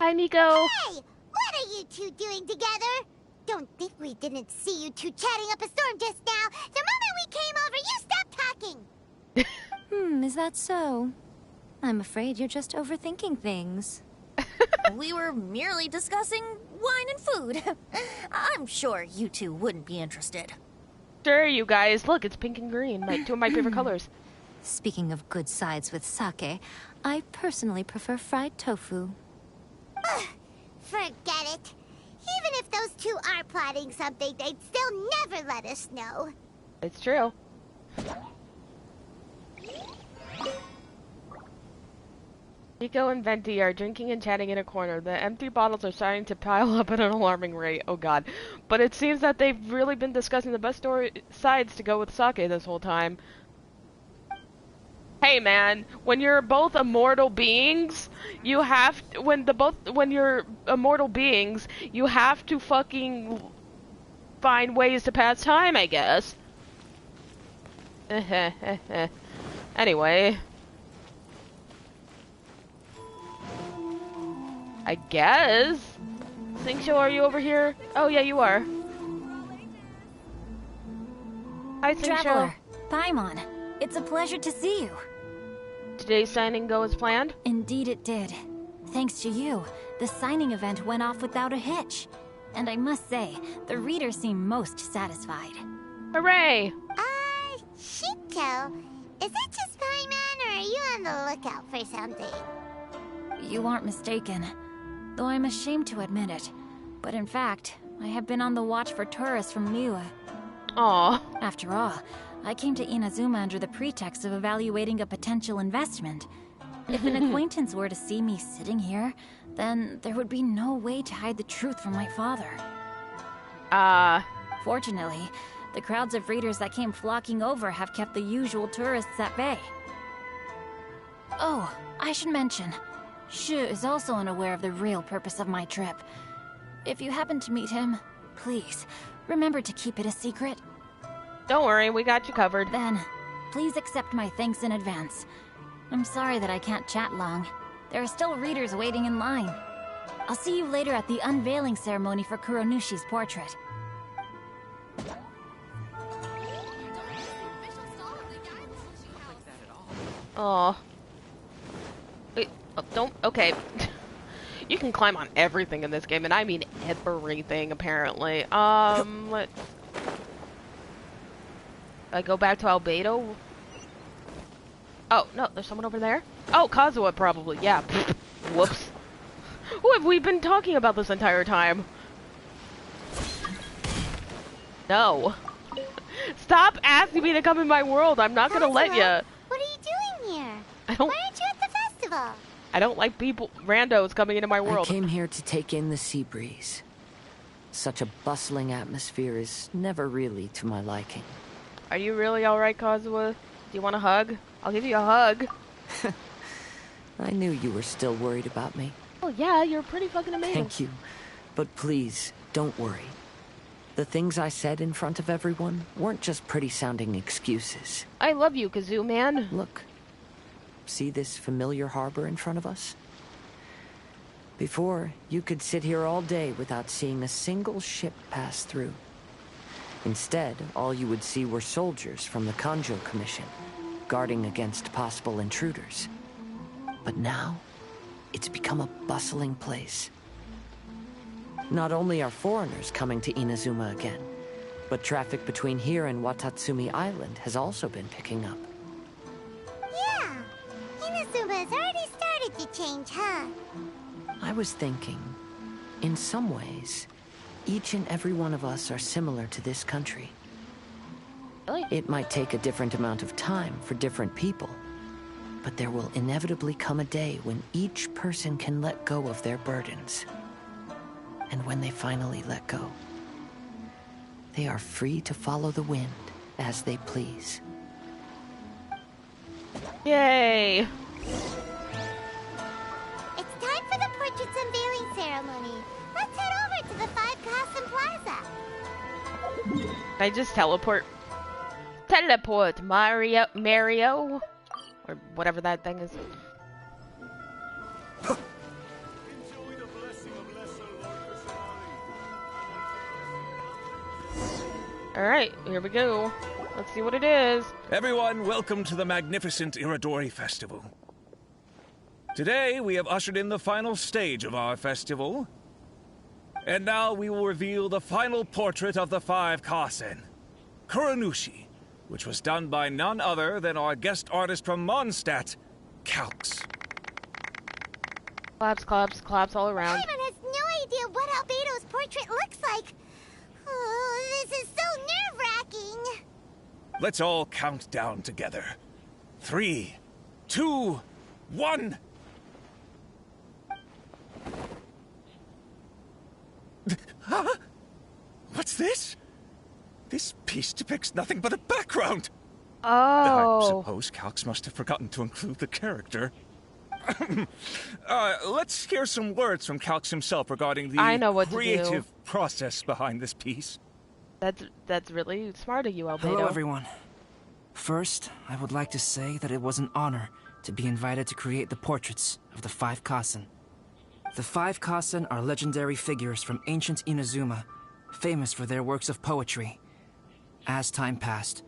[SPEAKER 2] Hi, Miko.
[SPEAKER 5] Hey, what are you two doing together? Don't think we didn't see you two chatting up a storm just now. The moment we came over, you stopped talking.
[SPEAKER 13] Is that so? I'm afraid you're just overthinking things.
[SPEAKER 3] We were merely discussing wine and food. I'm sure you two wouldn't be interested.
[SPEAKER 2] Sure, you guys. Look, it's pink and green. Two of my favorite colors.
[SPEAKER 13] Speaking of good sides with sake, I personally prefer fried tofu.
[SPEAKER 5] Forget it. Even if those two are plotting something, they'd still never let us know.
[SPEAKER 2] It's true. Nico and Venti are drinking and chatting in a corner. The empty bottles are starting to pile up at an alarming rate. Oh god. But it seems that they've really been discussing the best sides to go with sake this whole time. Hey man, when you're both immortal beings, you have to, when you're immortal beings, you have to fucking find ways to pass time, I guess. Anyway. I guess. Singsho, are you over here? Oh yeah, you are. Hi, Singsho.
[SPEAKER 1] Traveler, Paimon, it's a pleasure to see you.
[SPEAKER 2] Today's signing go as planned?
[SPEAKER 1] Indeed it did. Thanks to you, the signing event went off without a hitch. And I must say, the readers seem most satisfied.
[SPEAKER 2] Hooray!
[SPEAKER 5] Shinto, is that just Paimon, or are you on the lookout for something?
[SPEAKER 1] You aren't mistaken. Though I'm ashamed to admit it. But in fact, I have been on the watch for tourists from Miwa.
[SPEAKER 2] Aww.
[SPEAKER 1] After all, I came to Inazuma under the pretext of evaluating a potential investment. If an acquaintance were to see me sitting here, then there would be no way to hide the truth from my father. Fortunately, the crowds of readers that came flocking over have kept the usual tourists at bay. Oh, I should mention, Shu is also unaware of the real purpose of my trip. If you happen to meet him, please, remember to keep it a secret.
[SPEAKER 2] Don't worry, we got you covered.
[SPEAKER 1] Then, please accept my thanks in advance. I'm sorry that I can't chat long. There are still readers waiting in line. I'll see you later at the unveiling ceremony for Kuronushi's portrait.
[SPEAKER 2] Oh. Wait, don't, okay. You can climb on everything in this game, and I mean everything, apparently. I go back to Albedo? Oh, no, there's someone over there? Oh, Kazuha, probably, yeah. Whoops. Who have we been talking about this entire time? No. Stop asking me to come in my world, I'm not gonna let ya.
[SPEAKER 5] What are you doing here?
[SPEAKER 2] I don't...
[SPEAKER 5] Why aren't you at the festival?
[SPEAKER 2] I don't like people, randos coming into my world.
[SPEAKER 6] I came here to take in the sea breeze. Such a bustling atmosphere is never really to my liking.
[SPEAKER 2] Are you really alright, Kazuha? Do you want a hug? I'll give you a hug.
[SPEAKER 6] I knew you were still worried about me.
[SPEAKER 2] Oh yeah, you're pretty fucking amazing.
[SPEAKER 6] Thank you. But please, don't worry. The things I said in front of everyone weren't just pretty-sounding excuses.
[SPEAKER 2] I love you, Kazoo, man.
[SPEAKER 6] Look. See this familiar harbor in front of us? Before, you could sit here all day without seeing a single ship pass through. Instead, all you would see were soldiers from the Kanjo Commission, guarding against possible intruders. But now, it's become a bustling place. Not only are foreigners coming to Inazuma again, but traffic between here and Watatsumi Island has also been picking up.
[SPEAKER 5] Yeah, Inazuma's already started to change, huh?
[SPEAKER 6] I was thinking, in some ways, each and every one of us are similar to this country.
[SPEAKER 2] Really?
[SPEAKER 6] It might take a different amount of time for different people, but there will inevitably come a day when each person can let go of their burdens. And when they finally let go, they are free to follow the wind as they please.
[SPEAKER 2] Yay!
[SPEAKER 5] It's time for the portrait's unveiling ceremony. Let's head over to the Five Castle Plaza.
[SPEAKER 2] I just teleport. Teleport, Mario. Or whatever that thing is. Alright, here we go. Let's see what it is.
[SPEAKER 8] Everyone, welcome to the magnificent Iridori Festival. Today, we have ushered in the final stage of our festival. And now we will reveal the final portrait of the 5 Kasen, Kuronushi, which was done by none other than our guest artist from Mondstadt, Calx.
[SPEAKER 2] Claps, claps, claps all around.
[SPEAKER 5] Paimon has no idea what Albedo's portrait looks like. Oh, this is so nerve-wracking.
[SPEAKER 8] Let's all count down together. 3, 2, 1. Huh? What's this? This piece depicts nothing but a background. I suppose Calx must have forgotten to include the character. Let's hear some words from Calx himself regarding the creative process behind this piece.
[SPEAKER 2] That's really smart of you, Albedo.
[SPEAKER 7] Hello, everyone. First, I would like to say that it was an honor to be invited to create the portraits of the 5 Kasen. The 5 Kasen are legendary figures from ancient Inazuma, famous for their works of poetry. As time passed,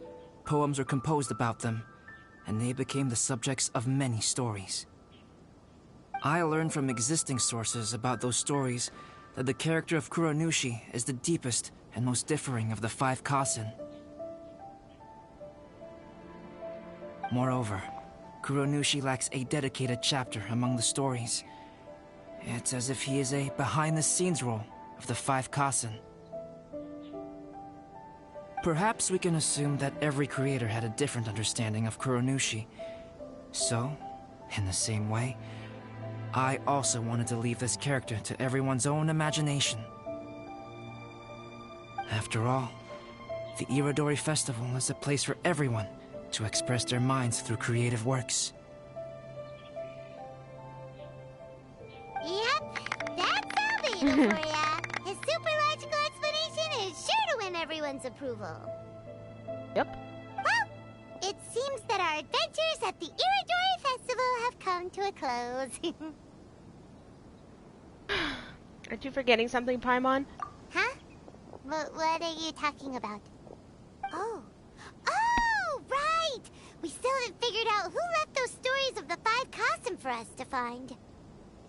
[SPEAKER 7] poems were composed about them, and they became the subjects of many stories. I learned from existing sources about those stories that the character of Kuronushi is the deepest and most differing of the 5 Kasen. Moreover, Kuronushi lacks a dedicated chapter among the stories. It's as if he is a behind-the-scenes role of the 5 Kasen. Perhaps we can assume that every creator had a different understanding of Kuronushi. So, in the same way, I also wanted to leave this character to everyone's own imagination. After all, the Iridori Festival is a place for everyone to express their minds through creative works.
[SPEAKER 5] Yep, that's Albedo for ya. His super logical explanation is sure to win everyone's approval.
[SPEAKER 2] Yep.
[SPEAKER 5] Well, it seems that our adventures at the Iridori Festival have come to a close.
[SPEAKER 2] Aren't you forgetting something, Paimon?
[SPEAKER 5] Huh? What are you talking about? Oh, right! We still haven't figured out who left those stories of the 5 Kasen for us to find.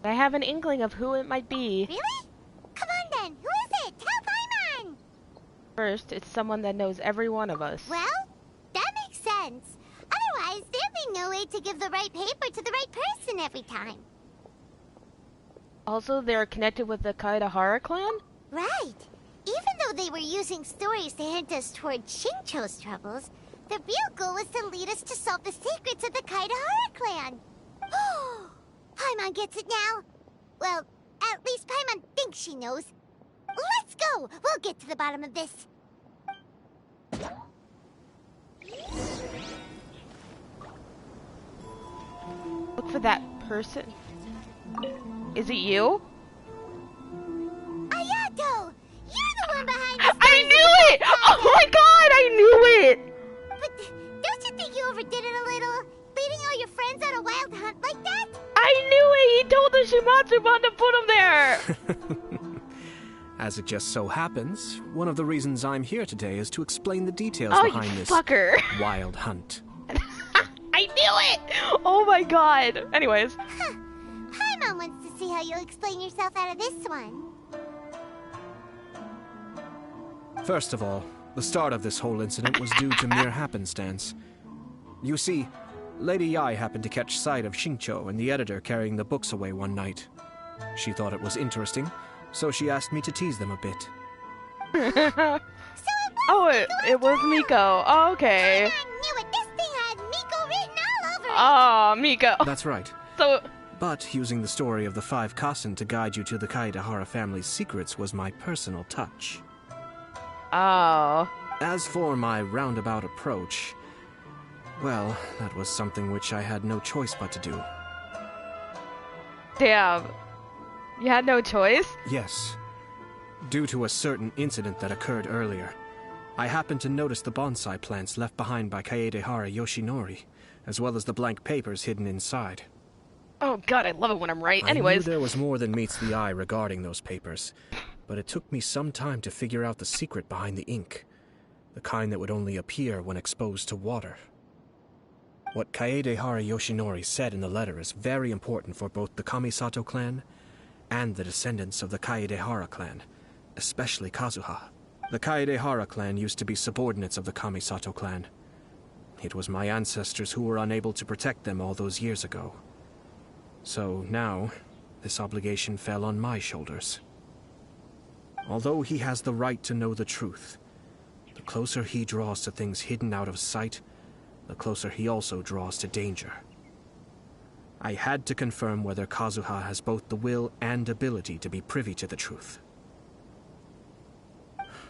[SPEAKER 2] I have an inkling of who it might be.
[SPEAKER 5] Really? Come on then, who is it? Tell Paimon!
[SPEAKER 2] First, it's someone that knows every one of us.
[SPEAKER 5] Well, that makes sense. Otherwise, there'd be no way to give the right paper to the right person every time.
[SPEAKER 2] Also, they're connected with the Kaedahara clan?
[SPEAKER 5] Right. Even though they were using stories to hint us toward Shincho's troubles, the real goal was to lead us to solve the secrets of the Kaedahara clan. Oh, Paimon gets it now. Well, at least Paimon thinks she knows. Let's go! We'll get to the bottom of this.
[SPEAKER 2] Look for that person. Is it you?
[SPEAKER 5] Ayato! You're the one behind this.
[SPEAKER 2] I knew it! Oh my god, I knew it!
[SPEAKER 5] But don't you think you overdid it a little? Leading all your friends on a wild hunt like that?
[SPEAKER 2] I knew it! He told the Shimatsubon to put him there!
[SPEAKER 15] As it just so happens, one of the reasons I'm here today is to explain the details behind this wild hunt.
[SPEAKER 2] I knew it! Oh my god. Anyways.
[SPEAKER 5] Huh. Paimon wants to see how you'll explain yourself out of this one.
[SPEAKER 15] First of all, the start of this whole incident was due to mere happenstance. You see, Lady Yai happened to catch sight of Shincho and the editor carrying the books away one night. She thought it was interesting, so she asked me to tease them a bit.
[SPEAKER 2] It was Miko. Oh, okay.
[SPEAKER 5] I knew it. This thing had Miko written all over it.
[SPEAKER 2] Oh, Miko.
[SPEAKER 15] That's right. But using the story of the 5 Kasen to guide you to the Kaedahara family's secrets was my personal touch.
[SPEAKER 2] Oh.
[SPEAKER 15] As for my roundabout approach, well, that was something which I had no choice but to do.
[SPEAKER 2] Damn. You had no choice?
[SPEAKER 15] Yes. Due to a certain incident that occurred earlier, I happened to notice the bonsai plants left behind by Kaedehara Yoshinori, as well as the blank papers hidden inside.
[SPEAKER 2] Oh god, I love it when I'm right.
[SPEAKER 15] I
[SPEAKER 2] Anyways.
[SPEAKER 15] knew there was more than meets the eye regarding those papers, but it took me some time to figure out the secret behind the ink, the kind that would only appear when exposed to water. What Kaedehara Yoshinori said in the letter is very important for both the Kamisato clan and the descendants of the Kaedehara clan, especially Kazuha. The Kaedehara clan used to be subordinates of the Kamisato clan. It was my ancestors who were unable to protect them all those years ago. So now, this obligation fell on my shoulders. Although he has the right to know the truth, the closer he draws to things hidden out of sight, the closer he also draws to danger. I had to confirm whether Kazuha has both the will and ability to be privy to the truth.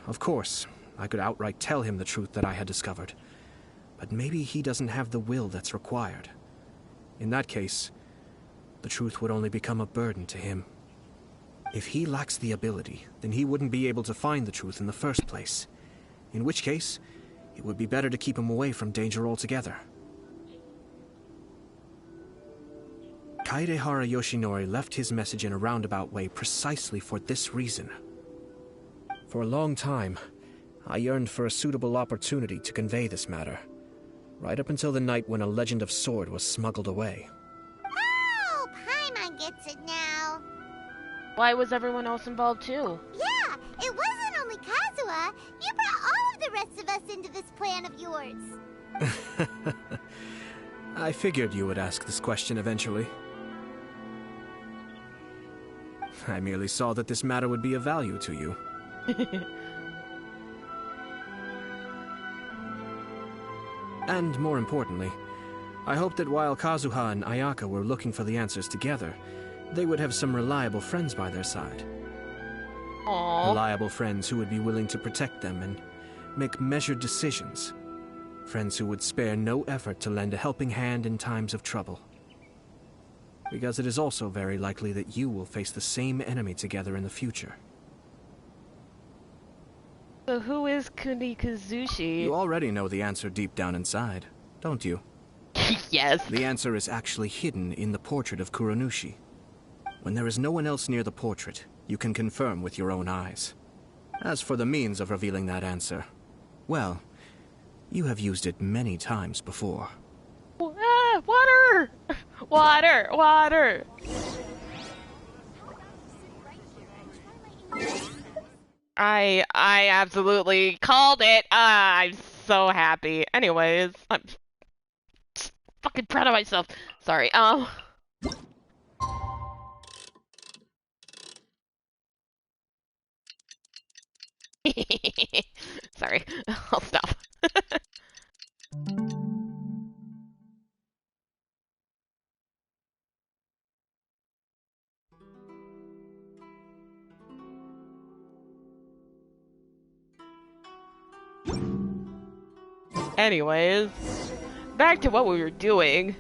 [SPEAKER 15] Of course, I could outright tell him the truth that I had discovered, but maybe he doesn't have the will that's required. In that case, the truth would only become a burden to him. If he lacks the ability, then he wouldn't be able to find the truth in the first place, in which case, it would be better to keep him away from danger altogether. Kaedehara Yoshinori left his message in a roundabout way precisely for this reason. For a long time, I yearned for a suitable opportunity to convey this matter, right up until the night when a legend of sword was smuggled away.
[SPEAKER 5] Oh, Paimon gets it now.
[SPEAKER 2] Why was everyone else involved too?
[SPEAKER 5] Yeah, it wasn't only Kazuha. You brought all of the rest of us into this plan of yours.
[SPEAKER 15] I figured you would ask this question eventually. I merely saw that this matter would be of value to you. And more importantly, I hoped that while Kazuha and Ayaka were looking for the answers together, they would have some reliable friends by their side.
[SPEAKER 2] Aww.
[SPEAKER 15] Reliable friends who would be willing to protect them and make measured decisions. Friends who would spare no effort to lend a helping hand in times of trouble. Because it is also very likely that you will face the same enemy together in the future.
[SPEAKER 2] So who is Kunikazushi?
[SPEAKER 15] You already know the answer deep down inside, don't you?
[SPEAKER 2] Yes.
[SPEAKER 15] The answer is actually hidden in the portrait of Kuronushi. When there is no one else near the portrait, you can confirm with your own eyes. As for the means of revealing that answer, well, you have used it many times before.
[SPEAKER 2] Water! Water! Water! I absolutely called it. I'm so happy. Anyways, I'm just fucking proud of myself. Sorry. Sorry. I'll stop. Anyways, back to what we were doing.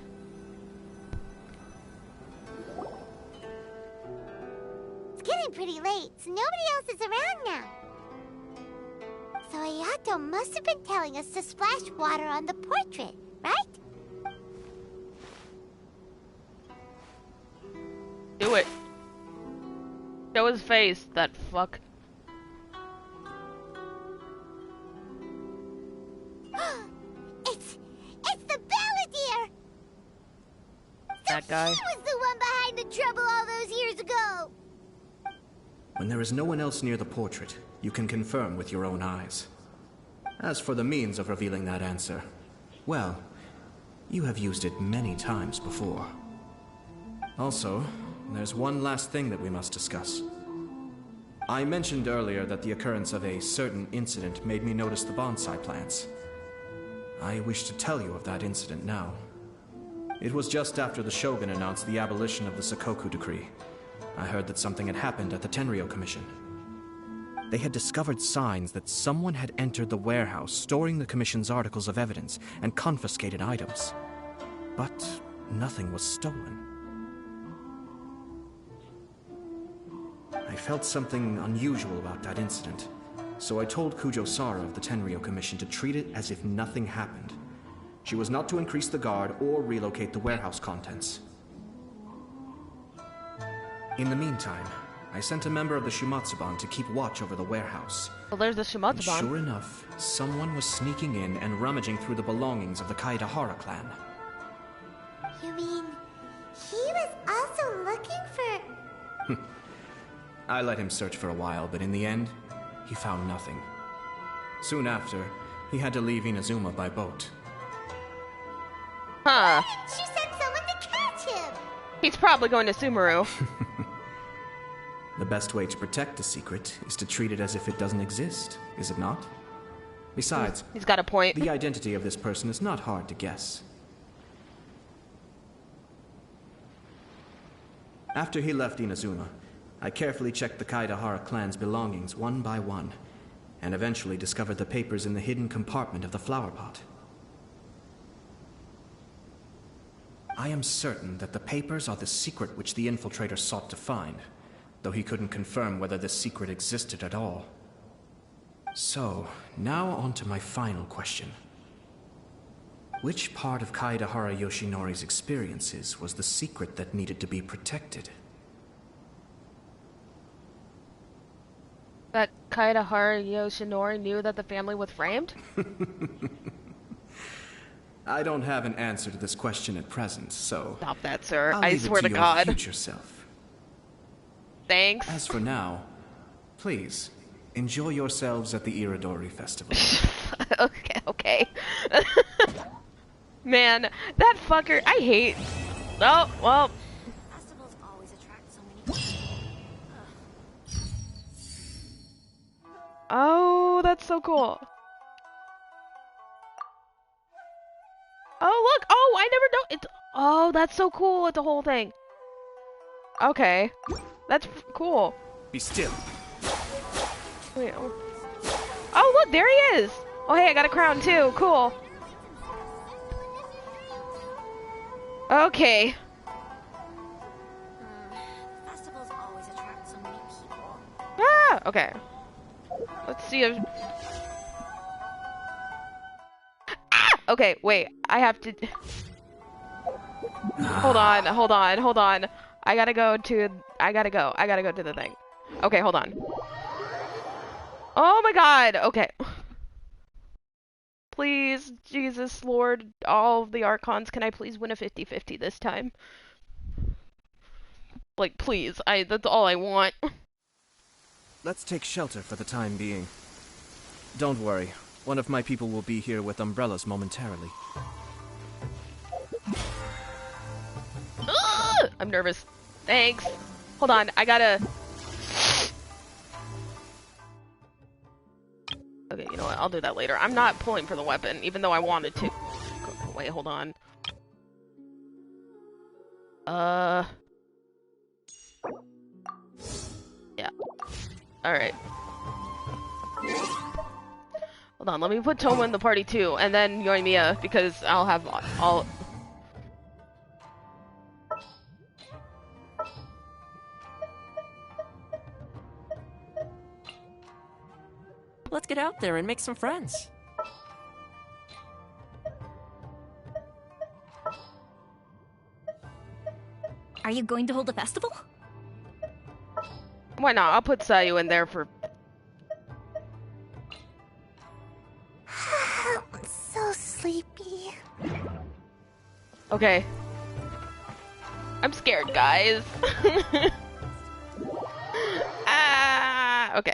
[SPEAKER 5] It's getting pretty late, so nobody else is around now. So Ayato must have been telling us to splash water on the portrait, right?
[SPEAKER 2] Do it. Show his face, that fuck.
[SPEAKER 5] It's the Balladeer!
[SPEAKER 2] That guy.
[SPEAKER 5] He was the one behind the trouble all those years ago!
[SPEAKER 15] When there is no one else near the portrait, you can confirm with your own eyes. As for the means of revealing that answer, well, you have used it many times before. Also, there's one last thing that we must discuss. I mentioned earlier that the occurrence of a certain incident made me notice the bonsai plants. I wish to tell you of that incident now. It was just after the Shogun announced the abolition of the Sakoku Decree. I heard that something had happened at the Tenryou Commission. They had discovered signs that someone had entered the warehouse storing the Commission's articles of evidence and confiscated items. But nothing was stolen. I felt something unusual about that incident, so I told Kujo Sara of the Tenryou Commission to treat it as if nothing happened. She was not to increase the guard or relocate the warehouse contents. In the meantime, I sent a member of the Shumatsuban to keep watch over the warehouse.
[SPEAKER 2] Well, there's the Shumatsuban.
[SPEAKER 15] And sure enough, someone was sneaking in and rummaging through the belongings of the Kaedahara clan.
[SPEAKER 5] You mean he was also looking for...
[SPEAKER 15] I let him search for a while, but in the end, he found nothing. Soon after, he had to leave Inazuma by boat.
[SPEAKER 2] Huh.
[SPEAKER 5] She sent someone to catch him!
[SPEAKER 2] He's probably going to Sumeru.
[SPEAKER 15] The best way to protect a secret is to treat it as if it doesn't exist, is it not? Besides,
[SPEAKER 2] he's got a point.
[SPEAKER 15] The identity of this person is not hard to guess. After he left Inazuma, I carefully checked the Kaedahara clan's belongings one by one, and eventually discovered the papers in the hidden compartment of the flower pot. I am certain that the papers are the secret which the infiltrator sought to find, though he couldn't confirm whether this secret existed at all. So, now on to my final question. Which part of Kaedahara Yoshinori's experiences was the secret that needed to be protected?
[SPEAKER 2] That Kaedahara Yoshinori knew that the family was framed?
[SPEAKER 15] I don't have an answer to this question at present, so...
[SPEAKER 2] Stop that, sir.
[SPEAKER 15] I'll
[SPEAKER 2] I
[SPEAKER 15] leave
[SPEAKER 2] swear
[SPEAKER 15] it to
[SPEAKER 2] to
[SPEAKER 15] your
[SPEAKER 2] God.
[SPEAKER 15] future self.
[SPEAKER 2] Thanks.
[SPEAKER 15] As for now, please, enjoy yourselves at the Iridori Festival.
[SPEAKER 2] Okay. Man, that fucker, I hate... Oh, well...
[SPEAKER 3] Festivals always attract so many people.
[SPEAKER 2] Oh, that's so cool. Oh, look! Oh, I never know. It's... Oh, that's so cool. It's a whole thing. Okay. That's cool.
[SPEAKER 15] Be still.
[SPEAKER 2] Wait, oh, look, there he is. Oh, hey, I got a crown too. Cool. Okay.
[SPEAKER 3] Festivals always attract so many people.
[SPEAKER 2] Ah, okay. Let's see if... Ah! Okay, wait. I have to... Hold on. I gotta go to the thing. Okay, hold on. Oh my god, okay. Please, Jesus, Lord, all of the Archons, can I please win a 50-50 this time? Like, please, that's all I want.
[SPEAKER 15] Let's take shelter for the time being. Don't worry, one of my people will be here with umbrellas momentarily.
[SPEAKER 2] I'm nervous. Thanks. Hold on, I gotta... Okay, you know what? I'll do that later. I'm not pulling for the weapon, even though I wanted to. Wait, hold on. Yeah. Alright. Hold on, let me put Toma in the party too, and then Yoimiya, because I'll have all...
[SPEAKER 6] Let's get out there and make some friends.
[SPEAKER 3] Are you going to hold a festival?
[SPEAKER 2] Why not? I'll put Sayu in there for...
[SPEAKER 5] I'm so sleepy.
[SPEAKER 2] Okay. I'm scared, guys. Okay.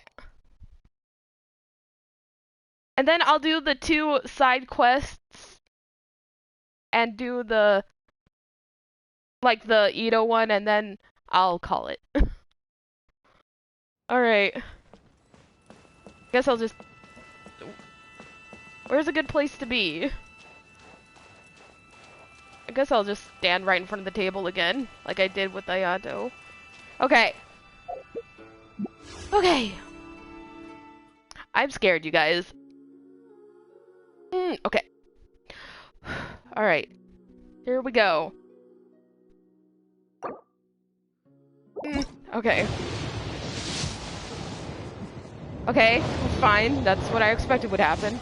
[SPEAKER 2] And then I'll do the 2 side quests and do the, like, the Ito one, and then I'll call it. Alright. Guess I'll just... Where's a good place to be? I guess I'll just stand right in front of the table again, like I did with Ayato. Okay. Okay. I'm scared, you guys. Okay. Alright. Here we go. Okay. Okay, fine. That's what I expected would happen.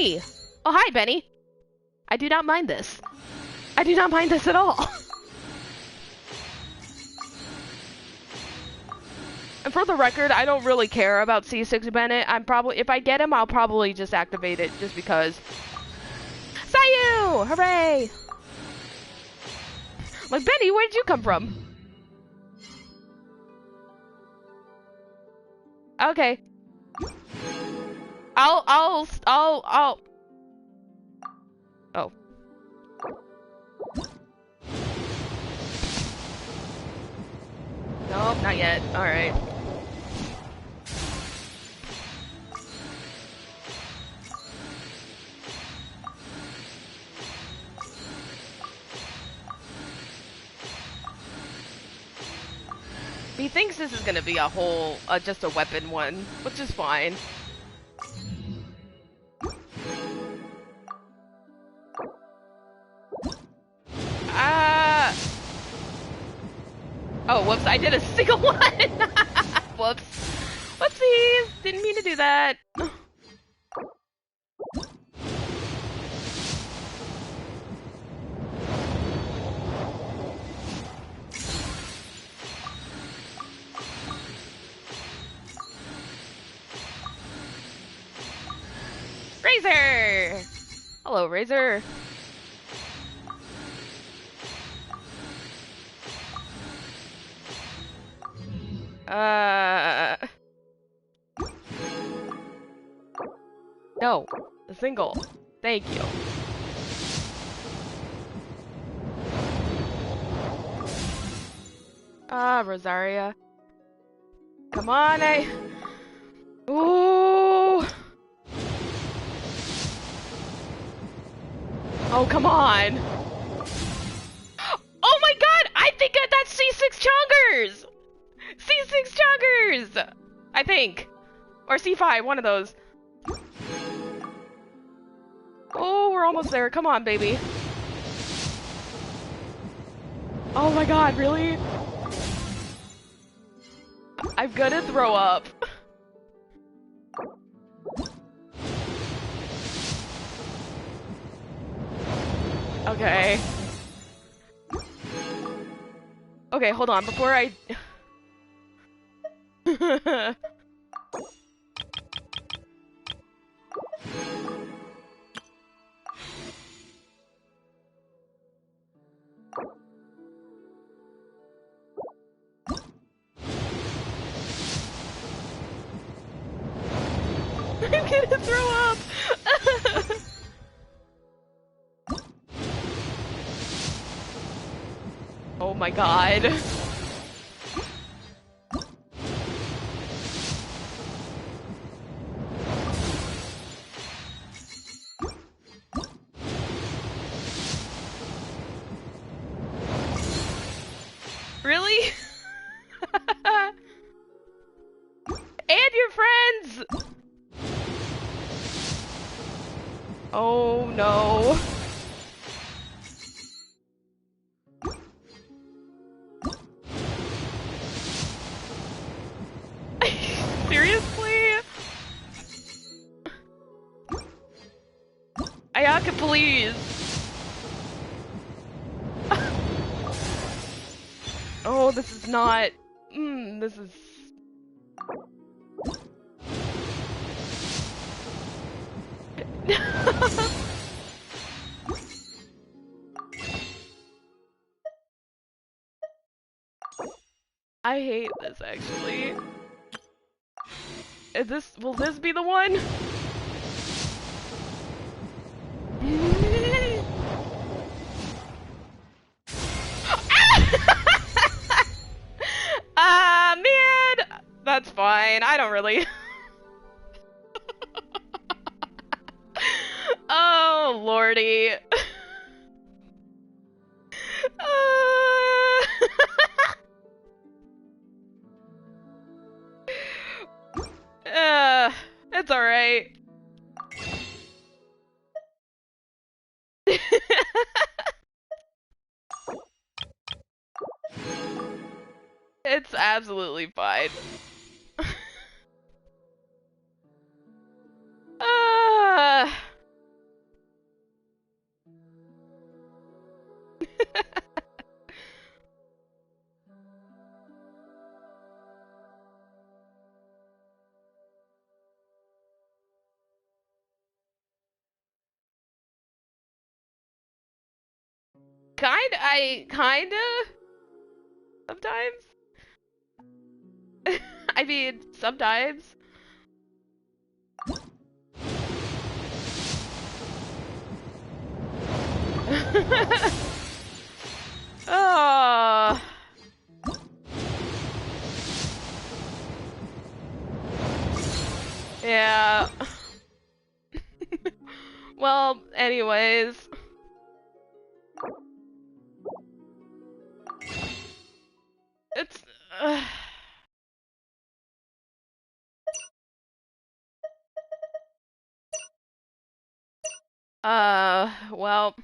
[SPEAKER 2] Benny! Oh, hi, Benny. I do not mind this. I do not mind this at all. And for the record, I don't really care about C6 Bennett. If I get him, I'll probably just activate it just because. Sayu! Hooray! Like, Benny, where did you come from? Okay. I'll... Oh. Nope, not yet. Alright. He thinks this is gonna be a whole, just a weapon one, which is fine. Oh, whoops, I did a single one! Whoops. Whoopsies! Didn't mean to do that. Razor! Hello, Razor. No, a single. Thank you. Rosaria. Come on, Ooh! Oh, come on! Oh my god! I think that's C6 Chuggers! C6 Chuggers! I think. Or C5, one of those. Oh, we're almost there. Come on, baby. Oh my god, really? I'm gonna throw up. Okay. Okay, hold on. Before I... I'm gonna throw up! Oh my god. Really? And your friends! Oh no. Seriously? Ayaka, please. Oh, this is not... this is... I hate this, actually. Will this be the one? Man! That's fine, I don't really... Oh, lordy. It's alright. It's absolutely fine. kinda sometimes. I mean, sometimes. Oh. Yeah. Well, anyways. It's well.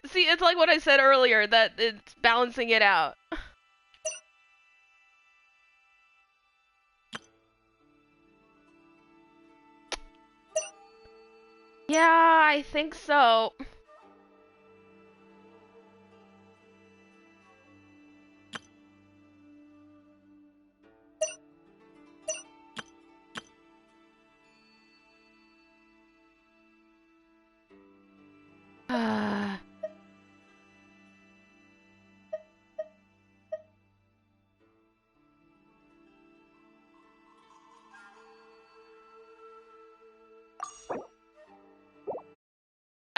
[SPEAKER 2] See, it's like what I said earlier, that it's balancing it out. Yeah, I think so.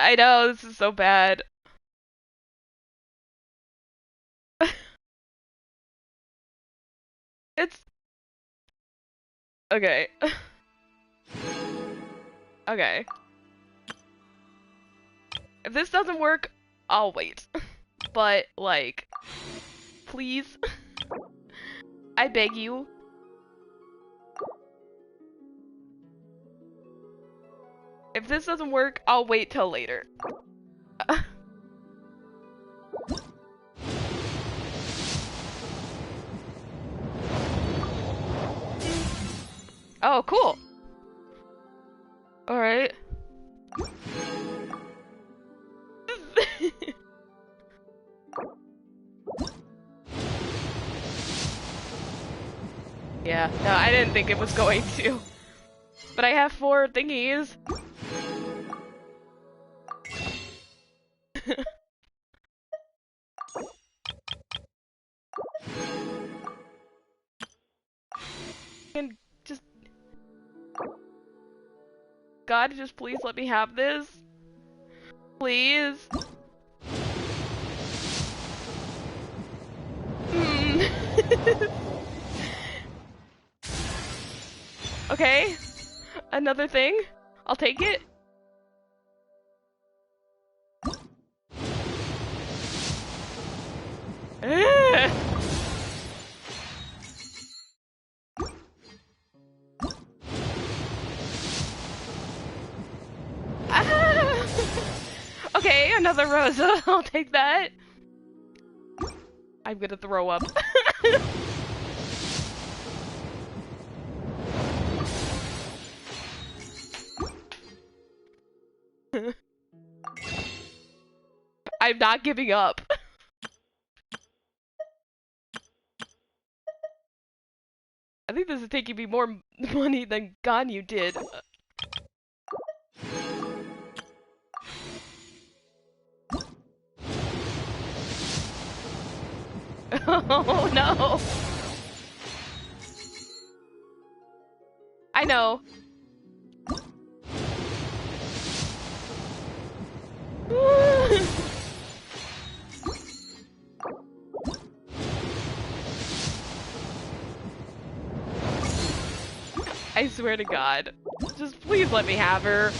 [SPEAKER 2] I know, this is so bad. It's... Okay. Okay. If this doesn't work, I'll wait. But, like... Please? I beg you. If this doesn't work, I'll wait till later. Oh, cool. Alright. Yeah, no, I didn't think it was going to. But I have 4 thingies. And just... God, just please let me have this. Please. Okay. Another thing. I'll take it. Okay, another Rosa. I'll take that. I'm gonna throw up. I'm not giving up. I think this is taking me more money than Ganyu did. Oh no! I know. I swear to God. Just please let me have her.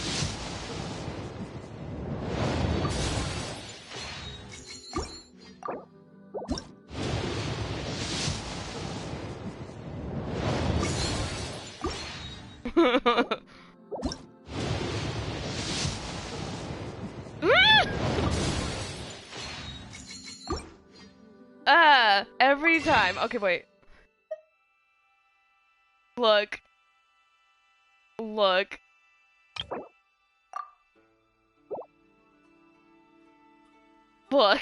[SPEAKER 2] Every time. Okay, wait. Look. Look. Look.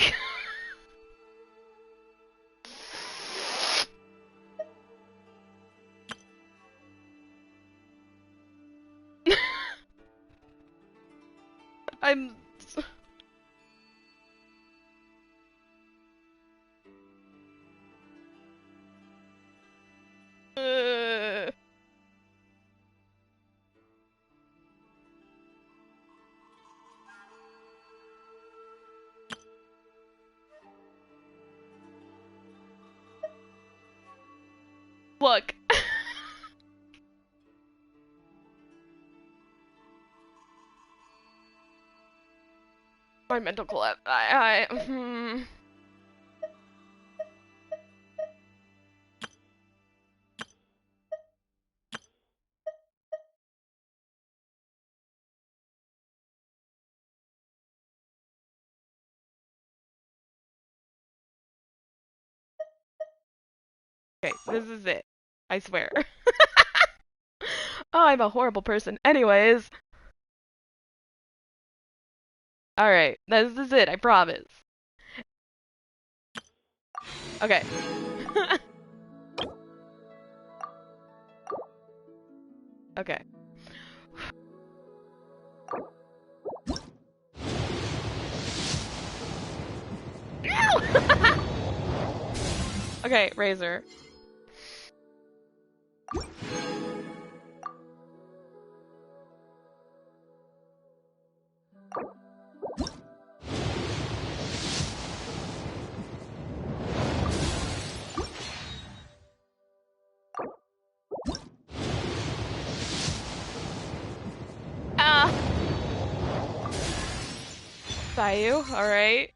[SPEAKER 2] I'm... Look. My mental collapse. Okay, this is it. I swear. Oh, I'm a horrible person. Anyways. Alright, this is it, I promise. Okay. Okay. Okay, Razor. Ah! Sayu, alright.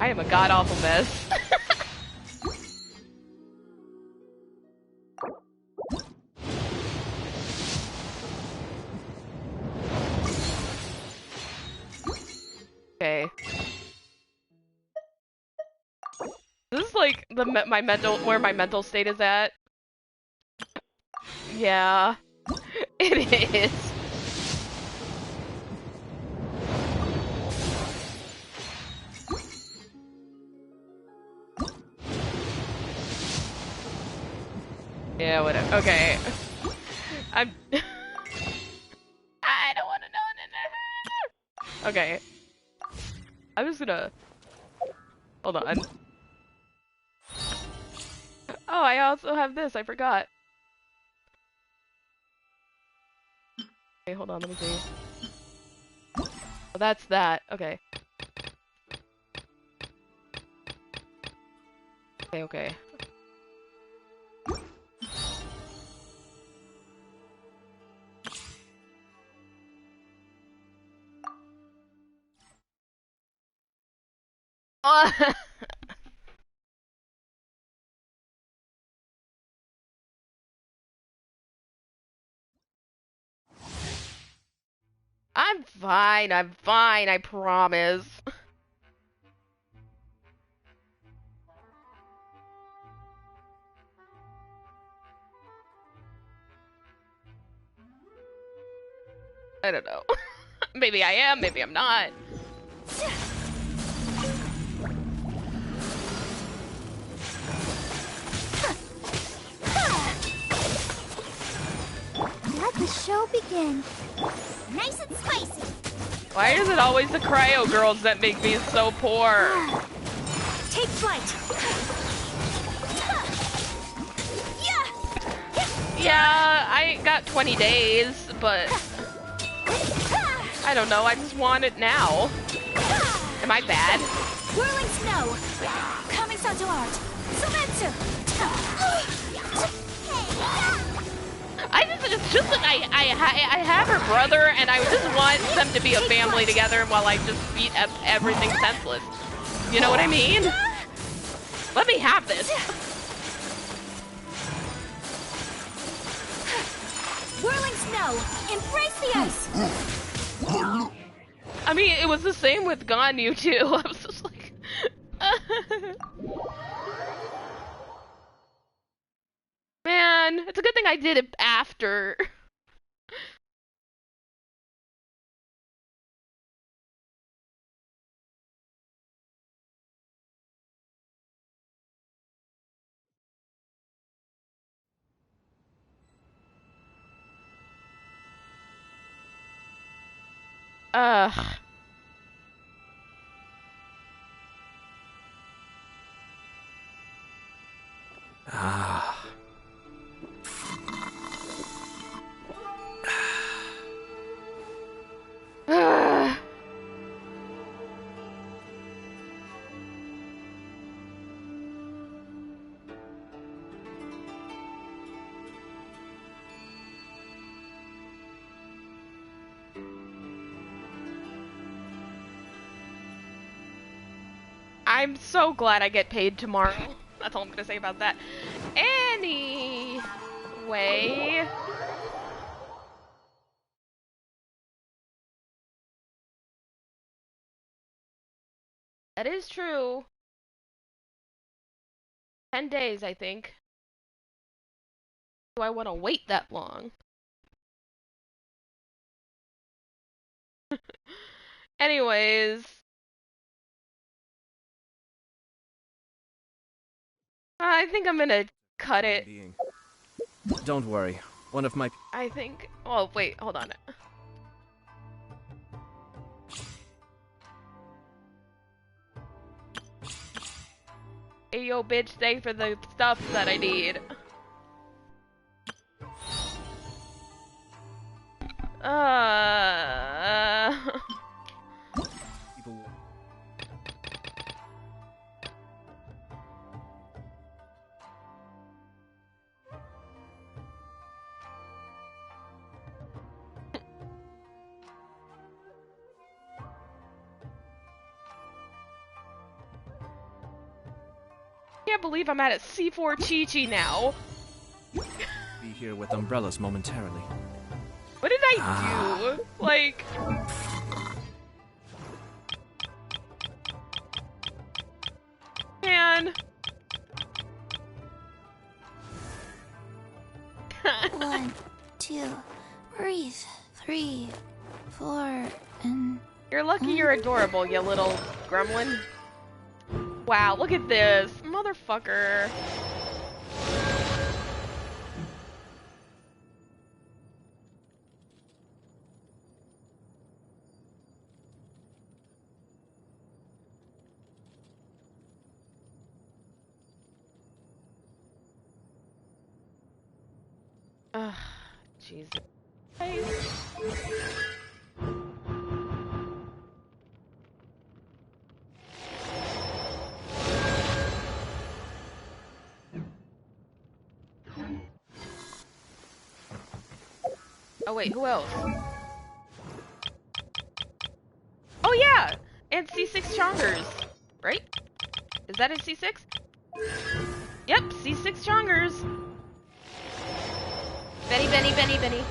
[SPEAKER 2] I am a god-awful mess. Okay. This is like my mental where my mental state is at. Yeah. It is. Yeah, whatever. Okay. I'm I don't want to know. Okay. I'm just gonna hold on. Oh, I also have this. I forgot. Okay, hold on. Let me see. Oh, that's that. Okay. Okay, okay. Oh. I'm fine. I'm fine. I promise. I don't know. Maybe I am. Maybe I'm not.
[SPEAKER 5] Let the show begin. Nice and spicy.
[SPEAKER 2] Why is it always the cryo girls that make me so poor?
[SPEAKER 5] Take flight.
[SPEAKER 2] Yeah, I got 20 days, but I don't know. I just want it now. Am I bad?
[SPEAKER 5] Whirling snow. Coming to art. Sumetsu.
[SPEAKER 2] It's just that I have her brother, and I just want them to be a family together while I just beat everything senseless. You know what I mean? Let me have this.
[SPEAKER 5] Whirling snow. Embrace the ice.
[SPEAKER 2] I mean, it was the same with Ganyu too. I was just like, man, it's a good thing I did it after. Ugh.
[SPEAKER 15] Ah.
[SPEAKER 2] Ugh. I'm so glad I get paid tomorrow. That's all I'm gonna say about that. Anyway. That is true. 10 days, I think. Do I want to wait that long? Anyways. I think I'm gonna cut it.
[SPEAKER 15] Don't worry. One of my...
[SPEAKER 2] I think... Oh, wait, hold on. Hey, yo, bitch, thanks for the stuff that I need. I can't believe I'm at a C4 Chi-Chi now.
[SPEAKER 15] Be here with umbrellas momentarily.
[SPEAKER 2] What did I do? Like... Man.
[SPEAKER 3] 1, 2, breathe. 3, 4, and...
[SPEAKER 2] You're lucky you're adorable, you little gremlin. Wow, look at this. Motherfucker. Ugh, Jesus. Oh wait, who else? Oh yeah! And C6 Chongers, right? Is that in C6? Yep, C6 Chongers. Benny, Benny, Benny, Benny.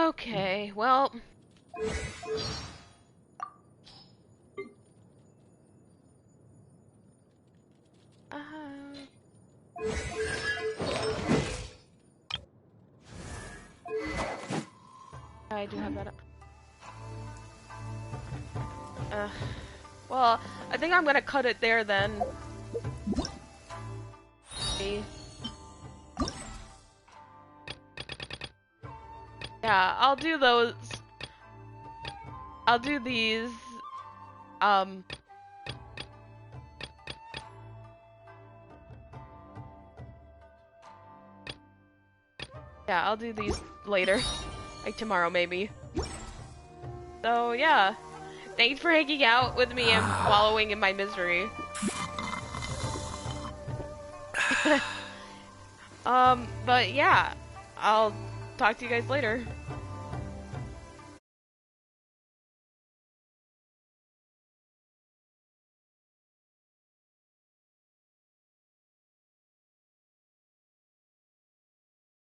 [SPEAKER 2] Okay, well... I do have that up. Well, I think I'm gonna cut it there then. Yeah, I'll do those. I'll do these. Yeah, I'll do these later. Like tomorrow, maybe. So, yeah. Thanks for hanging out with me and wallowing in my misery. But yeah. I'll talk to you guys later.